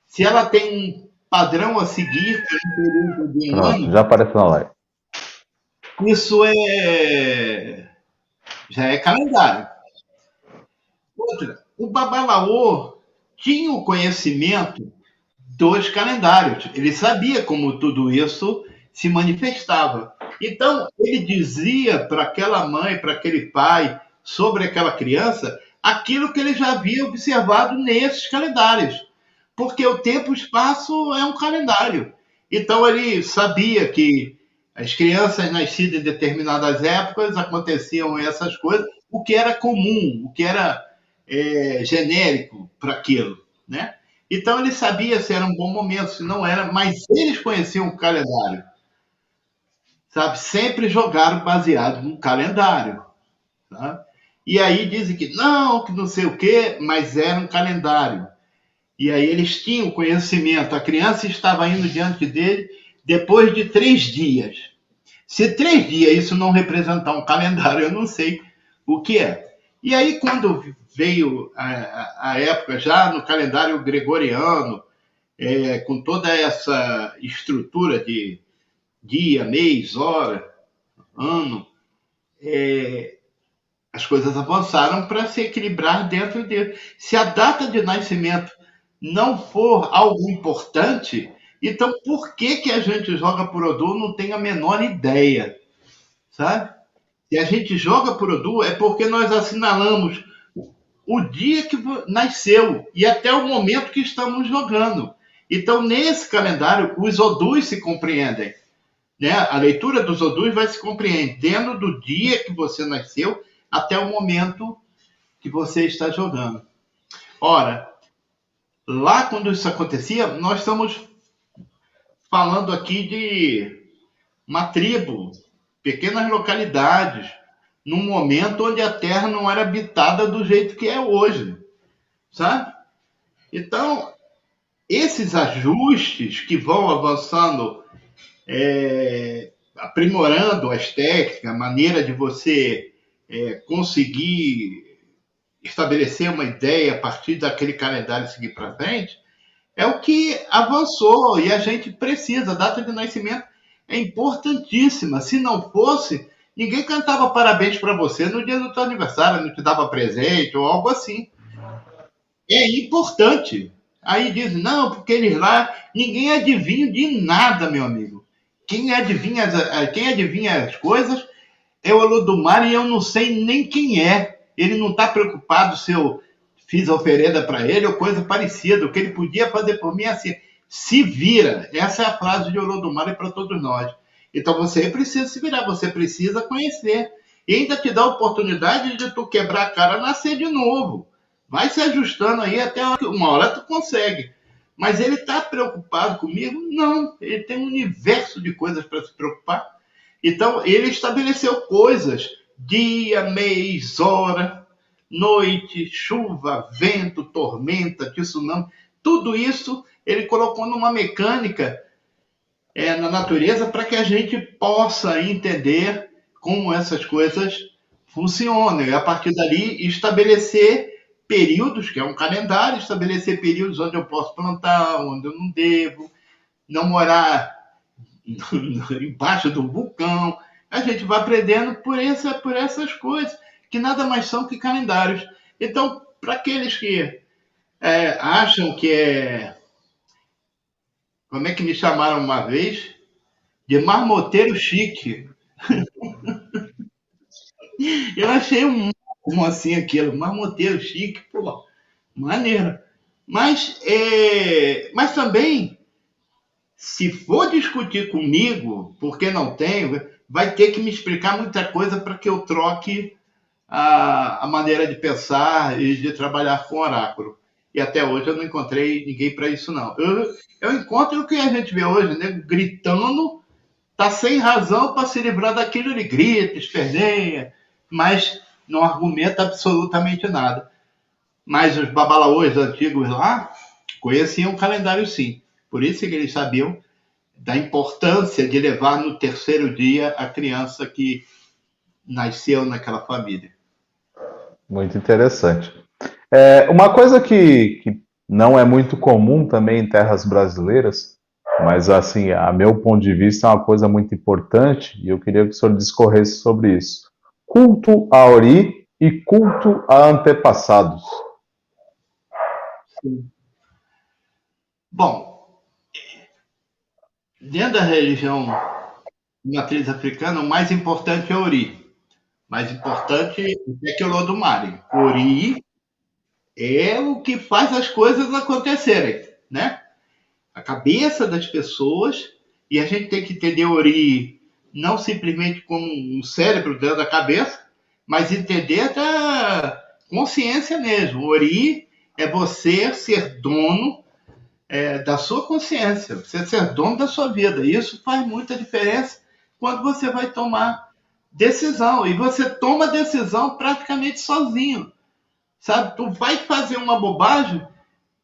Se ela tem um padrão a seguir por um período de um Pronto, ano, já apareceu na live. isso já é calendário. Outra, o Babalaô tinha o conhecimento dos calendários. Ele sabia como tudo isso se manifestava. Então, ele dizia para aquela mãe, para aquele pai, sobre aquela criança, aquilo que ele já havia observado nesses calendários. Porque o tempo e o espaço é um calendário. Então, ele sabia que as crianças nascidas em determinadas épocas aconteciam essas coisas, o que era comum, o que era genérico para aquilo, né? Então ele sabia se era um bom momento, se não era, mas eles conheciam o calendário, sabe? Sempre jogaram baseado no calendário, tá? E aí dizem que não sei o quê, mas era um calendário. E aí eles tinham conhecimento. A criança estava indo diante dele depois de 3 dias. Se 3 dias isso não representar um calendário, eu não sei o que é. E aí, quando veio a época já no calendário gregoriano, com toda essa estrutura de dia, mês, hora, ano, as coisas avançaram para se equilibrar dentro dele. Se a data de nascimento não for algo importante, então por que, que a gente joga por Odô? Não tem a menor ideia, sabe? Se a gente joga por Odô é porque nós assinalamos o dia que nasceu e até o momento que estamos jogando. Então, nesse calendário, os Odus se compreendem. Né? A leitura dos Odus vai se compreendendo do dia que você nasceu até o momento que você está jogando. Ora, lá quando isso acontecia, nós estamos falando aqui de uma tribo, pequenas localidades, num momento onde a Terra não era habitada do jeito que é hoje, sabe? Então, esses ajustes que vão avançando aprimorando as técnicas, a maneira de você conseguir estabelecer uma ideia a partir daquele calendário e seguir para frente, é o que avançou e a gente precisa. A data de nascimento é importantíssima. Se não fosse, ninguém cantava parabéns para você no dia do teu aniversário, não te dava presente ou algo assim. É importante. Aí dizem, não, porque eles lá, ninguém adivinha de nada, meu amigo. Quem adivinha as coisas é o Olodumare e eu não sei nem quem é. Ele não está preocupado se eu fiz a oferenda para ele ou coisa parecida. O que ele podia fazer por mim é assim, se vira. Essa é a frase de Olodumare para todos nós. Então você precisa se virar, você precisa conhecer. E ainda te dá a oportunidade de tu quebrar a cara e nascer de novo. Vai se ajustando aí até uma hora tu consegue. Mas ele está preocupado comigo? Não. Ele tem um universo de coisas para se preocupar. Então, ele estabeleceu coisas, dia, mês, hora, noite, chuva, vento, tormenta, tsunami, tudo isso ele colocou numa mecânica na natureza para que a gente possa entender como essas coisas funcionam. E a partir dali estabelecer períodos, que é um calendário, estabelecer períodos onde eu posso plantar, onde eu não devo, não morar embaixo do vulcão. A gente vai aprendendo por essas coisas, que nada mais são que calendários. Então, para aqueles que acham que é. Como é que me chamaram uma vez? De marmoteiro chique. Eu achei como assim aquilo, marmoteiro chique, pô, maneiro. Mas também, se for discutir comigo, porque não tenho, vai ter que me explicar muita coisa para que eu troque a maneira de pensar e de trabalhar com oráculo. E até hoje eu não encontrei ninguém para isso, não. Eu encontro o que a gente vê hoje, né? Gritando, tá sem razão para se livrar daquilo, ele grita, esperneia, mas não argumenta absolutamente nada. Mas os babalaôs antigos lá conheciam o calendário sim. Por isso que eles sabiam da importância de levar no terceiro dia a criança que nasceu naquela família. Muito interessante. Uma coisa que não é muito comum também em terras brasileiras, mas assim, a meu ponto de vista é uma coisa muito importante e eu queria que o senhor discorresse sobre isso. Culto a Ori e culto a antepassados. Sim. Bom, dentro da religião matriz africana, o mais importante é Ori. O mais importante é que o Lodumare. Ori é o que faz as coisas acontecerem, né? A cabeça das pessoas, e a gente tem que entender Ori não simplesmente como um cérebro dentro da cabeça, mas entender da consciência mesmo. Ori é você ser dono da sua consciência, você ser dono da sua vida. Isso faz muita diferença quando você vai tomar decisão. E você toma decisão praticamente sozinho. Sabe? Tu vai fazer uma bobagem,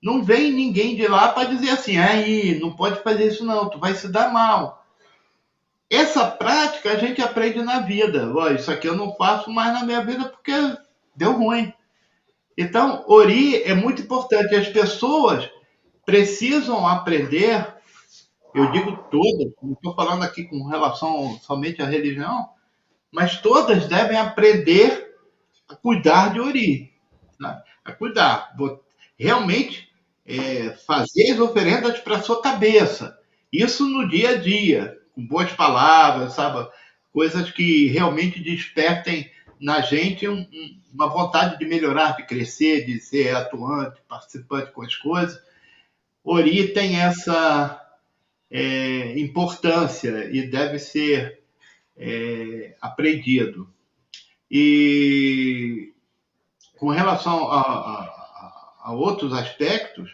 não vem ninguém de lá para dizer assim, aí, não pode fazer isso não, tu vai se dar mal. Essa prática a gente aprende na vida. Ó, isso aqui eu não faço mais na minha vida porque deu ruim. Então, Ori é muito importante. As pessoas precisam aprender, eu digo todas, não estou falando aqui com relação somente à religião, mas todas devem aprender a cuidar de Ori, né? A cuidar. Realmente fazer as oferendas para a sua cabeça. Isso no dia a dia, com boas palavras, sabe? Coisas que realmente despertem na gente uma vontade de melhorar, de crescer, de ser atuante, participante com as coisas. Ori tem essa importância e deve ser aprendido. E com relação a outros aspectos,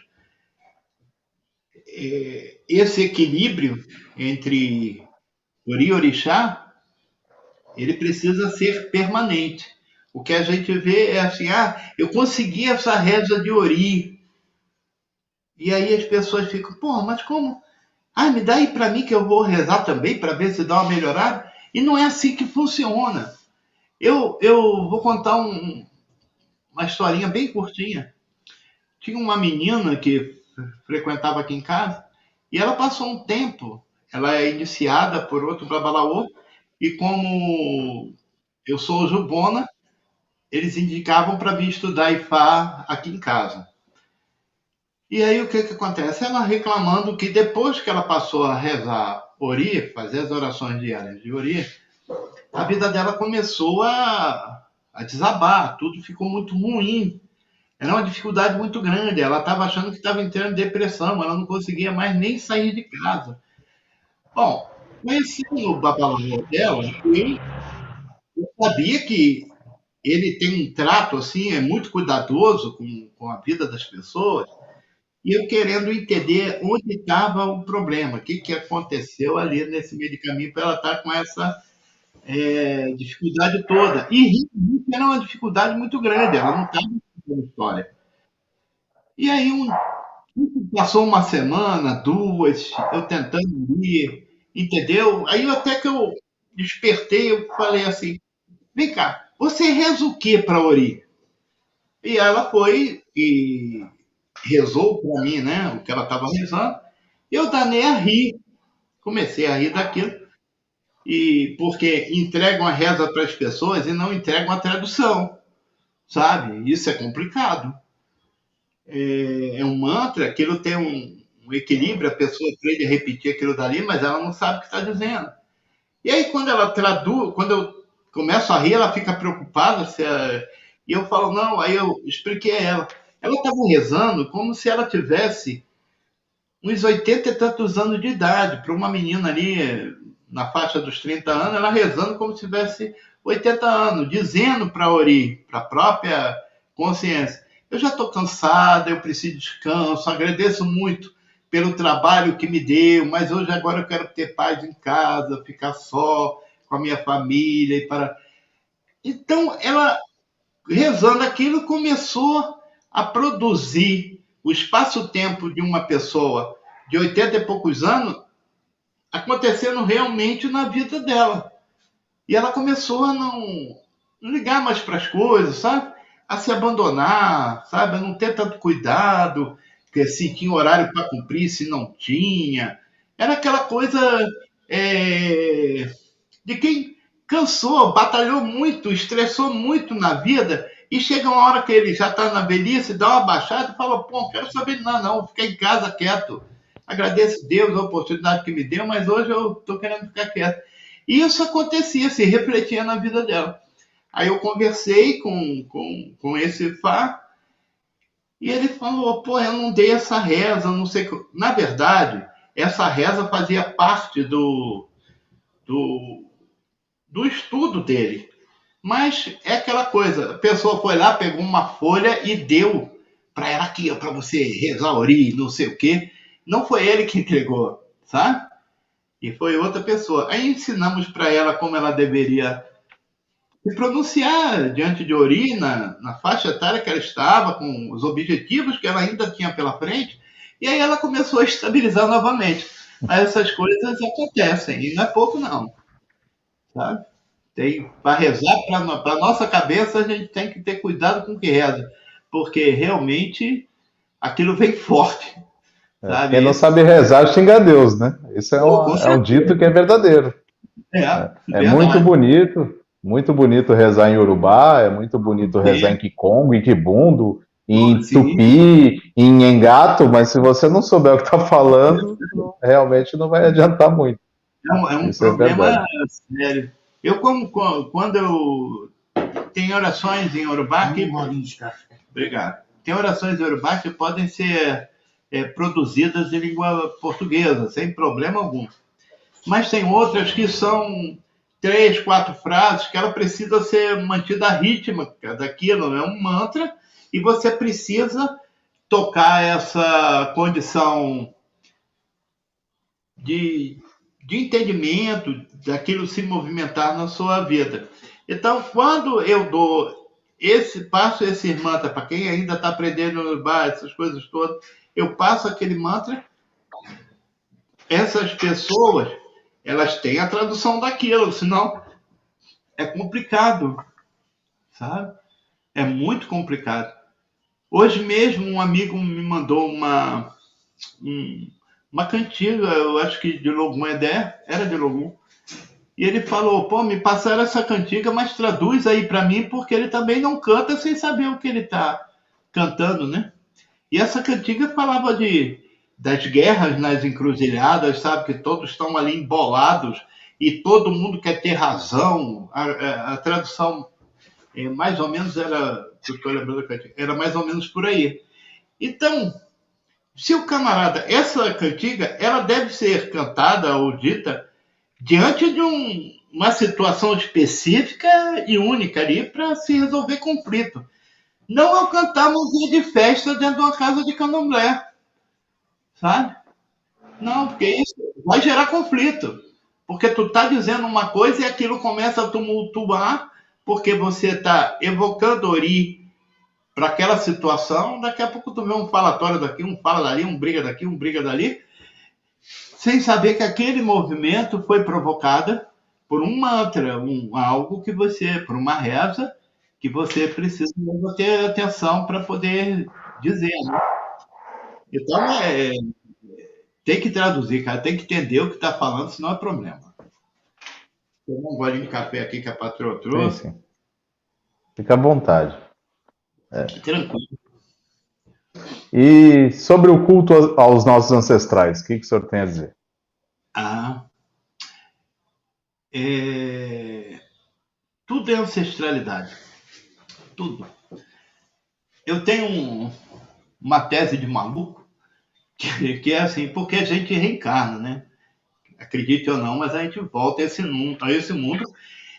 esse equilíbrio entre Ori e Orixá, ele precisa ser permanente. O que a gente vê é assim, eu consegui essa reza de Ori. E aí as pessoas ficam, porra, mas como? Ah, me dá aí para mim que eu vou rezar também para ver se dá uma melhorada. E não é assim que funciona. Eu vou contar uma historinha bem curtinha. Tinha uma menina que frequentava aqui em casa e ela passou um tempo. Ela é iniciada por outro babalaô e como eu sou jubona, eles indicavam para vir estudar Ifá aqui em casa. E aí o que que acontece? Ela reclamando que depois que ela passou a rezar Ori, fazer as orações diárias de Ori, a vida dela começou a desabar, tudo ficou muito ruim. Era uma dificuldade muito grande. Ela estava achando que estava entrando em depressão, ela não conseguia mais nem sair de casa. Bom, conhecendo o babalô dela, eu sabia que ele tem um trato assim, é muito cuidadoso com a vida das pessoas. E eu querendo entender onde estava o problema, o que, que aconteceu ali nesse meio de caminho para ela estar com essa dificuldade toda. E realmente era uma dificuldade muito grande, ela não estava entendendo a história. E aí passou uma semana, duas, eu tentando ir, entendeu? Aí até que eu despertei, eu falei assim, vem cá, você reza o que para Ori? E ela foi e rezou para mim, né, o que ela estava rezando. Eu danei a rir, comecei a rir daquilo, e porque entregam a reza para as pessoas e não entregam a tradução, sabe? Isso é complicado. É um mantra, aquilo tem um equilíbrio, a pessoa aprende a repetir aquilo dali, mas ela não sabe o que está dizendo. E aí, quando ela traduz, quando eu começo a rir, ela fica preocupada. E eu falo, não, aí eu expliquei a ela. Ela estava rezando como se ela tivesse uns 80 e tantos anos de idade, para uma menina ali na faixa dos 30 anos, ela rezando como se tivesse 80 anos, dizendo para a Ori, para a própria consciência, eu já estou cansada, eu preciso de descanso, agradeço muito pelo trabalho que me deu, mas hoje agora eu quero ter paz em casa, ficar só com a minha família e para. Então ela rezando aquilo começou a produzir o espaço-tempo de uma pessoa de 80 e poucos anos acontecendo realmente na vida dela. E ela começou a não ligar mais para as coisas, sabe? A se abandonar, sabe? A não ter tanto cuidado, que se tinha horário para cumprir, se não tinha. Era aquela coisa de quem cansou, batalhou muito, estressou muito na vida e chega uma hora que ele já está na velhice, dá uma baixada e fala: pô, não quero saber de nada, não, ficar em casa quieto. Agradeço a Deus a oportunidade que me deu, mas hoje eu estou querendo ficar quieto. E isso acontecia, se refletia na vida dela. Aí eu conversei com esse Fá e ele falou: pô, eu não dei essa reza, não sei. Na verdade, essa reza fazia parte do, do estudo dele. Mas é aquela coisa, a pessoa foi lá, pegou uma folha e deu para ela aqui, para você rezar ori, não sei o quê. Não foi ele que entregou, sabe? E foi outra pessoa. Aí ensinamos para ela como ela deveria se pronunciar diante de Ori, na faixa etária que ela estava, com os objetivos que ela ainda tinha pela frente, e aí ela começou a estabilizar novamente. Mas essas coisas acontecem, e não é pouco não, sabe? Tem para rezar para a nossa cabeça, a gente tem que ter cuidado com o que reza, porque realmente aquilo vem forte, sabe? Quem não Isso, sabe rezar, xinga Deus, né? Isso com é um dito que certeza. é verdadeiro. É, É verdade. muito bonito rezar em Urubá, é muito bonito rezar em Sim, Kikongo, em Kibundo, em sim. Tupi, em Engato, mas se você não souber o que está falando, realmente não vai adiantar muito. É um Isso é problema verdade. sério. Eu, quando eu tem orações em Urubá que. Obrigado. Tem orações em Urubá que podem ser produzidas em língua portuguesa, sem problema algum. Mas tem outras que são três, quatro frases que ela precisa ser mantida rítmica daquilo, é um mantra, e você precisa tocar essa condição de, de entendimento daquilo se movimentar na sua vida. Então, quando eu passo esse mantra para quem ainda está aprendendo no bar, essas coisas todas, eu passo aquele mantra, essas pessoas, elas têm a tradução daquilo, senão é complicado, sabe? É muito complicado. Hoje mesmo um amigo me mandou uma cantiga, eu acho que de Logum Edé, era de Logum, e ele falou, pô, me passaram essa cantiga, mas traduz aí para mim, porque ele também não canta sem saber o que ele está cantando, né? E essa cantiga falava das guerras nas encruzilhadas, sabe? Que todos estão ali embolados e todo mundo quer ter razão. A tradução mais ou menos era, que eu estou lembrando da cantiga, era mais ou menos por aí. Então, se o camarada, essa cantiga, ela deve ser cantada ou dita diante de uma situação específica e única ali para se resolver conflito. Não eu cantar música de festa dentro de uma casa de candomblé, sabe? Não, porque isso vai gerar conflito. Porque tu tá dizendo uma coisa e aquilo começa a tumultuar, porque você está evocando Ori para aquela situação, daqui a pouco tu vê um falatório daqui, um fala dali, um briga daqui, um briga dali, sem saber que aquele movimento foi provocado por um mantra, algo que você, por uma reza, que você precisa ter atenção para poder dizer. Né? Então, tem que traduzir, cara, tem que entender o que está falando, senão é problema. Tem um golinho de café aqui que a patroa Sim, trouxe. sim. Fica à vontade. Tranquilo. E sobre o culto aos nossos ancestrais, o que o senhor tem a dizer? Tudo é ancestralidade. Tudo. Eu tenho uma tese de maluco que é assim, porque a gente reencarna, né? Acredite ou não, mas a gente volta a esse mundo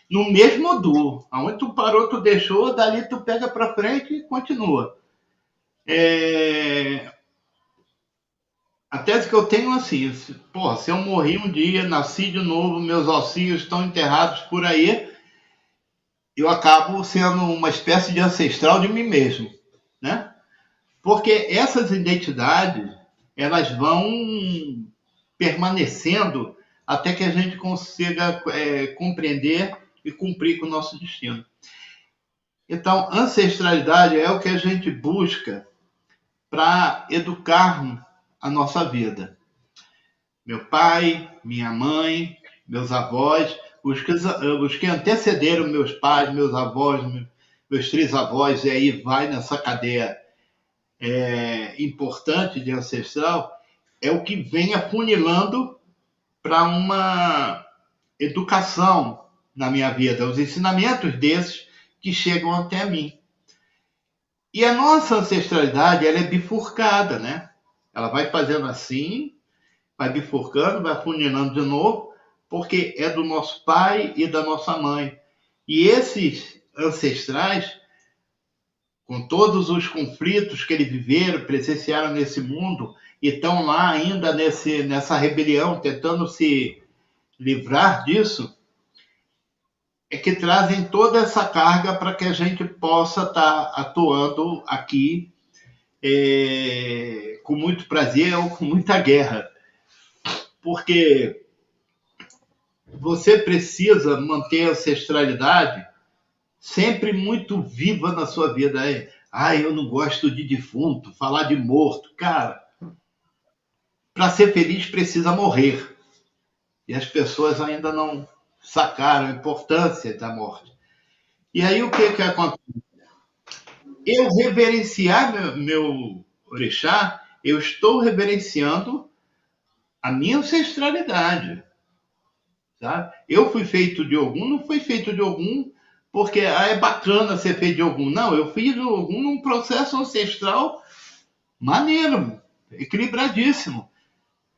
no mesmo duo. Aonde tu parou, tu deixou, dali tu pega para frente e continua. A tese que eu tenho é assim, porra, se eu morri um dia, nasci de novo, meus ossinhos estão enterrados por aí, eu acabo sendo uma espécie de ancestral de mim mesmo, né? Porque essas identidades, elas vão permanecendo até que a gente consiga compreender e cumprir com o nosso destino. Então, ancestralidade é o que a gente busca para educar a nossa vida. Meu pai, minha mãe, meus avós, os que antecederam meus pais, meus avós, meus trisavós, e aí vai nessa cadeia importante de ancestral, é o que vem afunilando para uma educação na minha vida, os ensinamentos desses que chegam até mim. E a nossa ancestralidade, ela é bifurcada, né? Ela vai fazendo assim, vai bifurcando, vai afunilando de novo, porque é do nosso pai e da nossa mãe. E esses ancestrais, com todos os conflitos que eles viveram, presenciaram nesse mundo, e estão lá ainda nessa rebelião, tentando se livrar disso, é que trazem toda essa carga para que a gente possa estar atuando aqui com muito prazer ou com muita guerra. Porque você precisa manter a ancestralidade sempre muito viva na sua vida. Eu não gosto de defunto, falar de morto. Cara, para ser feliz precisa morrer. E as pessoas ainda não sacaram a importância da morte. E aí o que acontece? Eu reverenciar meu orixá, eu estou reverenciando a minha ancestralidade. Sabe? Eu fui feito de Ogum, não fui feito de Ogum porque é bacana ser feito de Ogum. Não, eu fiz de Ogum num processo ancestral maneiro, equilibradíssimo.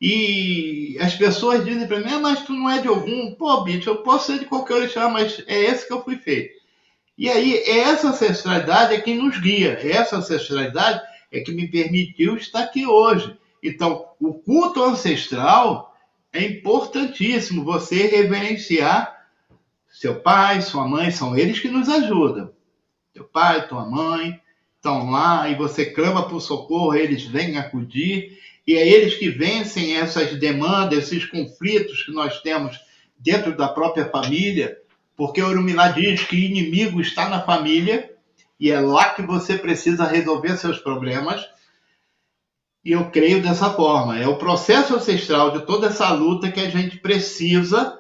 E as pessoas dizem para mim, mas tu não é de Ogum. Pô, bicho, eu posso ser de qualquer orixá, mas é esse que eu fui feito. E aí, essa ancestralidade é quem nos guia. Essa ancestralidade é que me permitiu estar aqui hoje. Então, o culto ancestral é importantíssimo. Você reverenciar seu pai, sua mãe, são eles que nos ajudam. Teu pai, tua mãe estão lá e você clama por socorro, eles vêm acudir. e é eles que vencem essas demandas, esses conflitos que nós temos dentro da própria família, porque o Orumilá diz que inimigo está na família e é lá que você precisa resolver seus problemas. E eu creio dessa forma. É o processo ancestral de toda essa luta que a gente precisa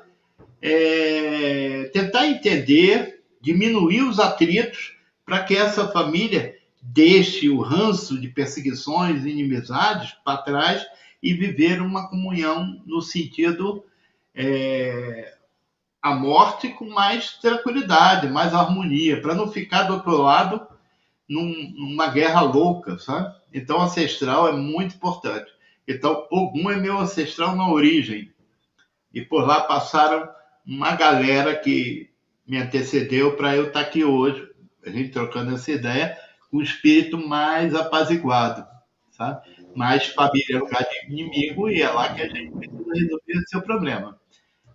tentar entender, diminuir os atritos para que essa família deixe o ranço de perseguições e inimizades para trás e viver uma comunhão no sentido a morte com mais tranquilidade, mais harmonia, para não ficar do outro lado numa guerra louca, sabe? Então, ancestral é muito importante. Então, Ogum é meu ancestral na origem. E por lá passaram uma galera que me antecedeu para eu estar aqui hoje, a gente trocando essa ideia, com o espírito mais apaziguado, sabe? Mas família é lugar de inimigo e é lá que a gente precisa resolver o seu problema.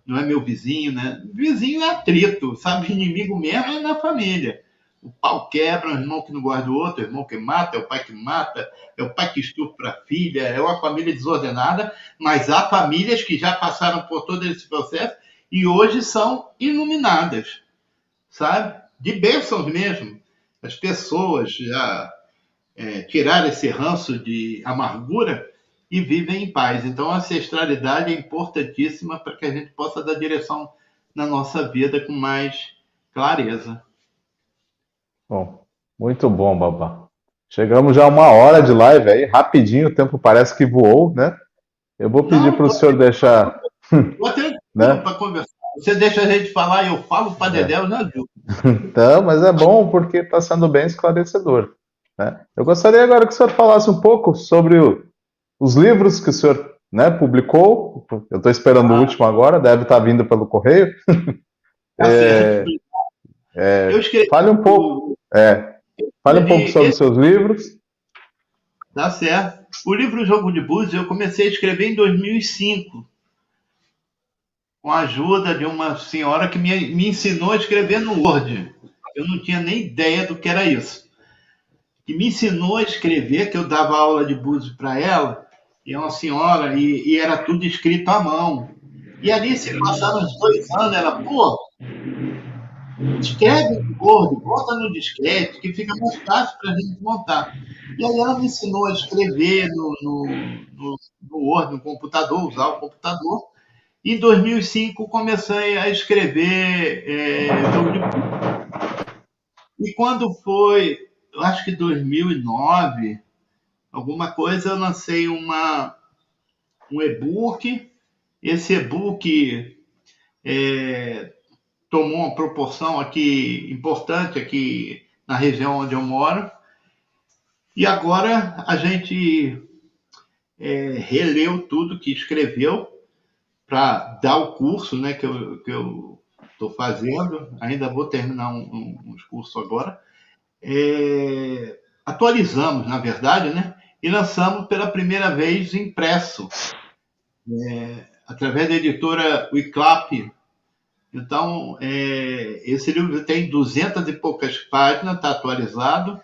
Não é meu vizinho, né? Vizinho é atrito, sabe? Inimigo mesmo é na família. O pau quebra, o irmão que não gosta do outro, o irmão que mata, é o pai que mata, é o pai que estupra a filha, é uma família desordenada, mas há famílias que já passaram por todo esse processo e hoje são iluminadas, sabe? De bênçãos mesmo. As pessoas já tiraram esse ranço de amargura e vivem em paz. Então, a ancestralidade é importantíssima para que a gente possa dar direção na nossa vida com mais clareza. Bom, muito bom, Babá. Chegamos já a 1 hora de live aí, rapidinho, o tempo parece que voou, né? Eu vou pedir Não, para o senhor deixar, estou tranquilo né? para conversar. Você deixa a gente falar e eu falo para É. Dedé, eu já ajudo. Então, mas é bom porque está sendo bem esclarecedor, né? Eu gostaria agora que o senhor falasse um pouco sobre os livros que o senhor, né, publicou. Eu estou esperando o Ah, último agora, deve estar vindo pelo correio. tá certo. Eu Fale um pouco, fale um pouco escrevi sobre os seus livros. tá certo. O livro Jogo de Búzios eu comecei a escrever em 2005, com a ajuda de uma senhora que me ensinou a escrever no Word. Eu não tinha nem ideia do que era isso. Que me ensinou a escrever, que eu dava aula de búzios para ela, e é uma senhora, e era tudo escrito à mão. E ali se passaram uns 2 anos, ela, pô, escreve no Word, bota no disquete, que fica mais fácil para a gente montar. E aí ela me ensinou a escrever no Word, no computador, usar o computador. Em 2005 comecei a escrever jogo de búzios. E quando foi, eu acho que 2009, alguma coisa, eu lancei um e-book. Esse e-book tomou uma proporção aqui importante aqui na região onde eu moro. E agora a gente releu tudo que escreveu para dar o curso, né, que eu estou fazendo. Ainda vou terminar uns cursos agora. Atualizamos, na verdade, né? E lançamos pela primeira vez impresso, através da editora Wiclap. Então, esse livro tem 200 e poucas páginas, está atualizado.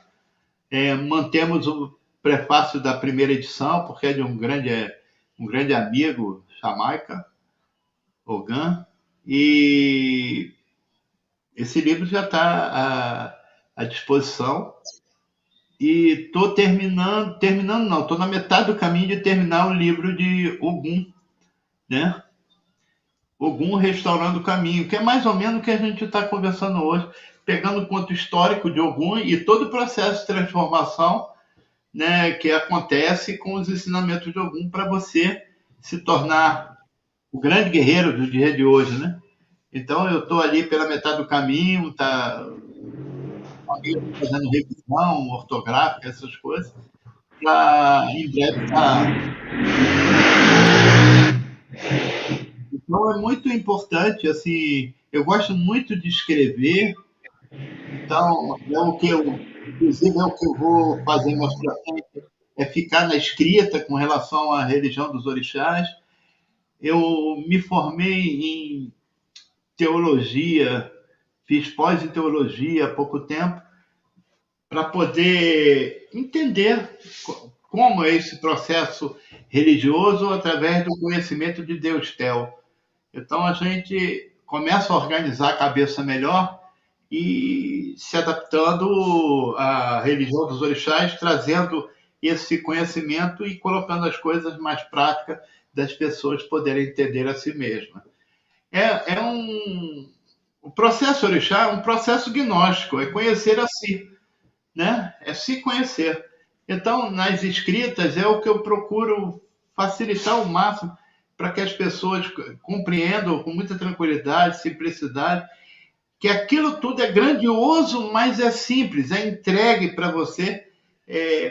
Mantemos o prefácio da primeira edição, porque é de um grande amigo, Jamaica, Ogan. E esse livro já está à disposição. E estou terminando não, estou na metade do caminho de terminar o livro de Ogum, né? Ogum Restaurando o Caminho, que é mais ou menos o que a gente está conversando hoje, pegando o ponto histórico de Ogum e todo o processo de transformação, né, que acontece com os ensinamentos de Ogum para você se tornar o grande guerreiro do dia de hoje, né? Então eu estou ali pela metade do caminho, tá fazendo revisão ortográfica, essas coisas, para em breve estar. Então é muito importante, assim, eu gosto muito de escrever, então é o que eu, inclusive é o que eu vou fazer mais para frente, é ficar na escrita com relação à religião dos orixás. Eu me formei em teologia, fiz pós em teologia há pouco tempo, para poder entender como é esse processo religioso através do conhecimento de Deus Tel. Então a gente começa a organizar a cabeça melhor e se adaptando à religião dos orixás, trazendo esse conhecimento e colocando as coisas mais práticas das pessoas poderem entender a si mesmas. É um o processo orixá é um processo gnóstico, é conhecer a si, né? É se conhecer. Então, nas escritas é o que eu procuro facilitar ao máximo para que as pessoas compreendam com muita tranquilidade, simplicidade, que aquilo tudo é grandioso, mas é simples, é entregue para você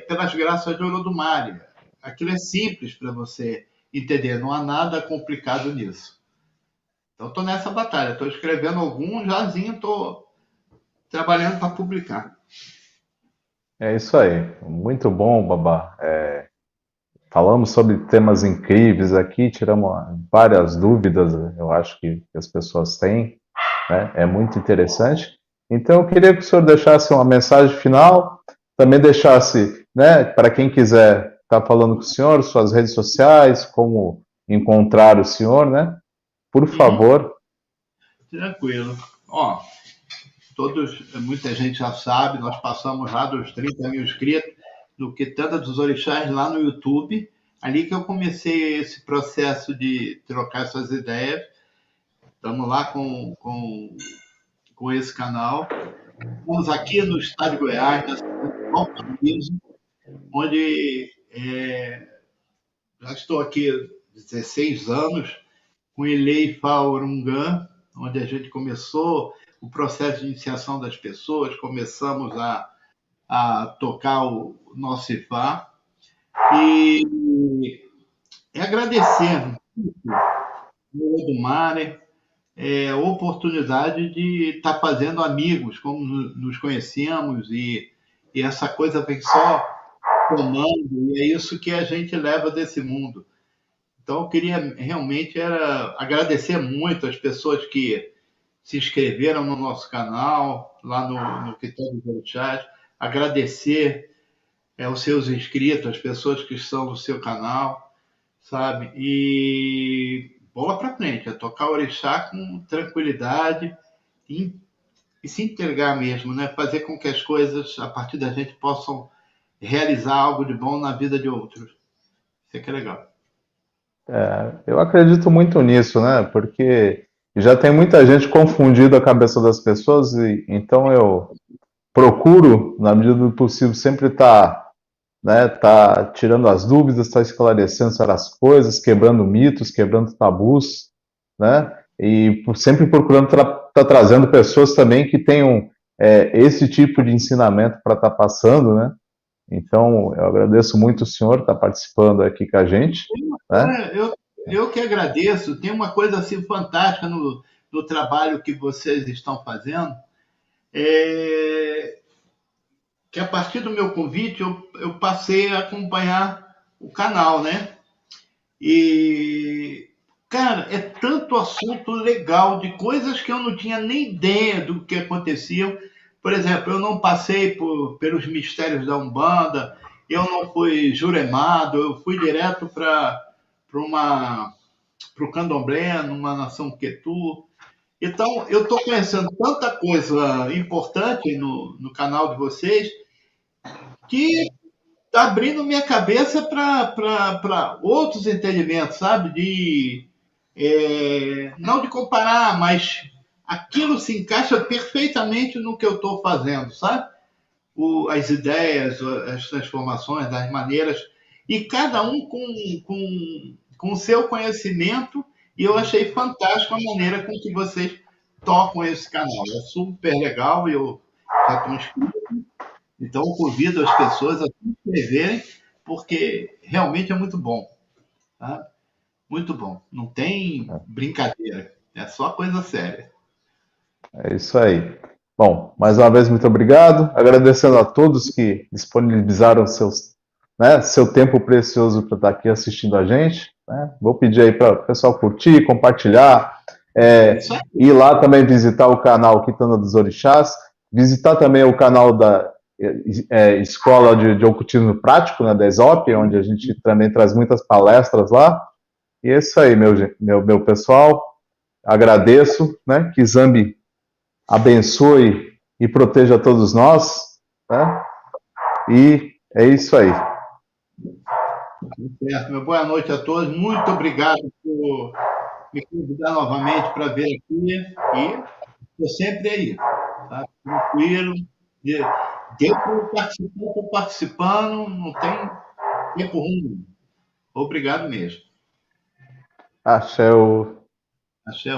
pelas graças de Olodumare. Aquilo é simples para você entender, não há nada complicado nisso. Então, estou nessa batalha, estou escrevendo algum, jazinho, estou trabalhando para publicar. É isso aí. Muito bom, Babá. Falamos sobre temas incríveis aqui, tiramos várias dúvidas, eu acho que as pessoas têm, né? É muito interessante. Então, eu queria que o senhor deixasse uma mensagem final, também deixasse, né, para quem quiser estar falando com o senhor, suas redes sociais, como encontrar o senhor, né? Por favor. Tranquilo. Ó, muita gente já sabe, nós passamos lá dos 30 mil inscritos no Quitanda dos Orixás lá no YouTube. Ali que eu comecei esse processo de trocar essas ideias. Estamos lá com esse canal. Estamos aqui no estado de Goiás, na cidade de Valparaíso, onde já estou aqui há 16 anos, com Ilei Faurungan, onde a gente começou o processo de iniciação das pessoas, começamos a tocar o nosso Ifá. E agradecer ao Odumare a oportunidade de estar fazendo amigos, como nos conhecemos, e essa coisa vem só tomando, e é isso que a gente leva desse mundo. Então, eu queria realmente agradecer muito as pessoas que se inscreveram no nosso canal, lá no Quitanda dos Orixás, agradecer os seus inscritos, as pessoas que estão no seu canal, sabe? E bola para frente, é tocar o orixá com tranquilidade e se entregar mesmo, né? Fazer com que as coisas, a partir da gente, possam realizar algo de bom na vida de outros. Isso é que é legal. Eu acredito muito nisso, né? Porque já tem muita gente confundindo a cabeça das pessoas, e então eu procuro, na medida do possível, sempre estar, né, tá tirando as dúvidas, tá esclarecendo as coisas, quebrando mitos, quebrando tabus, né? E sempre procurando tá trazendo pessoas também que tenham esse tipo de ensinamento para estar passando, né? Então, eu agradeço muito o senhor estar participando aqui com a gente, né? Eu que agradeço. Tem uma coisa assim fantástica no trabalho que vocês estão fazendo, é, que a partir do meu convite eu passei a acompanhar o canal, né? E, cara, é tanto assunto legal de coisas que eu não tinha nem ideia do que aconteciam. Por exemplo, eu não passei pelos mistérios da Umbanda, eu não fui juremado, eu fui direto o candomblé, numa nação quetu. Então, eu estou conhecendo tanta coisa importante no canal de vocês que está abrindo minha cabeça para outros entendimentos, sabe? Não de comparar, mas aquilo se encaixa perfeitamente no que eu estou fazendo, sabe? As ideias, as transformações, as maneiras, e cada um com o seu conhecimento, e eu achei fantástico a maneira com que vocês tocam esse canal. É super legal, eu já estou inscrito. Então, eu convido as pessoas a se inscreverem, porque realmente é muito bom. Tá? Muito bom. Não tem brincadeira. É só coisa séria. É isso aí. Bom, mais uma vez, muito obrigado. Agradecendo a todos que disponibilizaram seu tempo precioso para estar aqui assistindo a gente. Né? Vou pedir aí para o pessoal curtir, compartilhar, ir lá também visitar o canal Quitanda dos Orixás, visitar também o canal escola de ocultismo prático, né, da ESOP, onde a gente também traz muitas palestras lá. E é isso aí, meu pessoal. Agradeço, né? Que Zambi abençoe e proteja todos nós, né? E é isso aí. Certo, meu boa noite a todos. Muito obrigado por me convidar novamente para vir aqui. E estou sempre aí, tá? Tranquilo. Deu para participar, estou participando, não tem tempo ruim. Obrigado mesmo. Axé. Axé.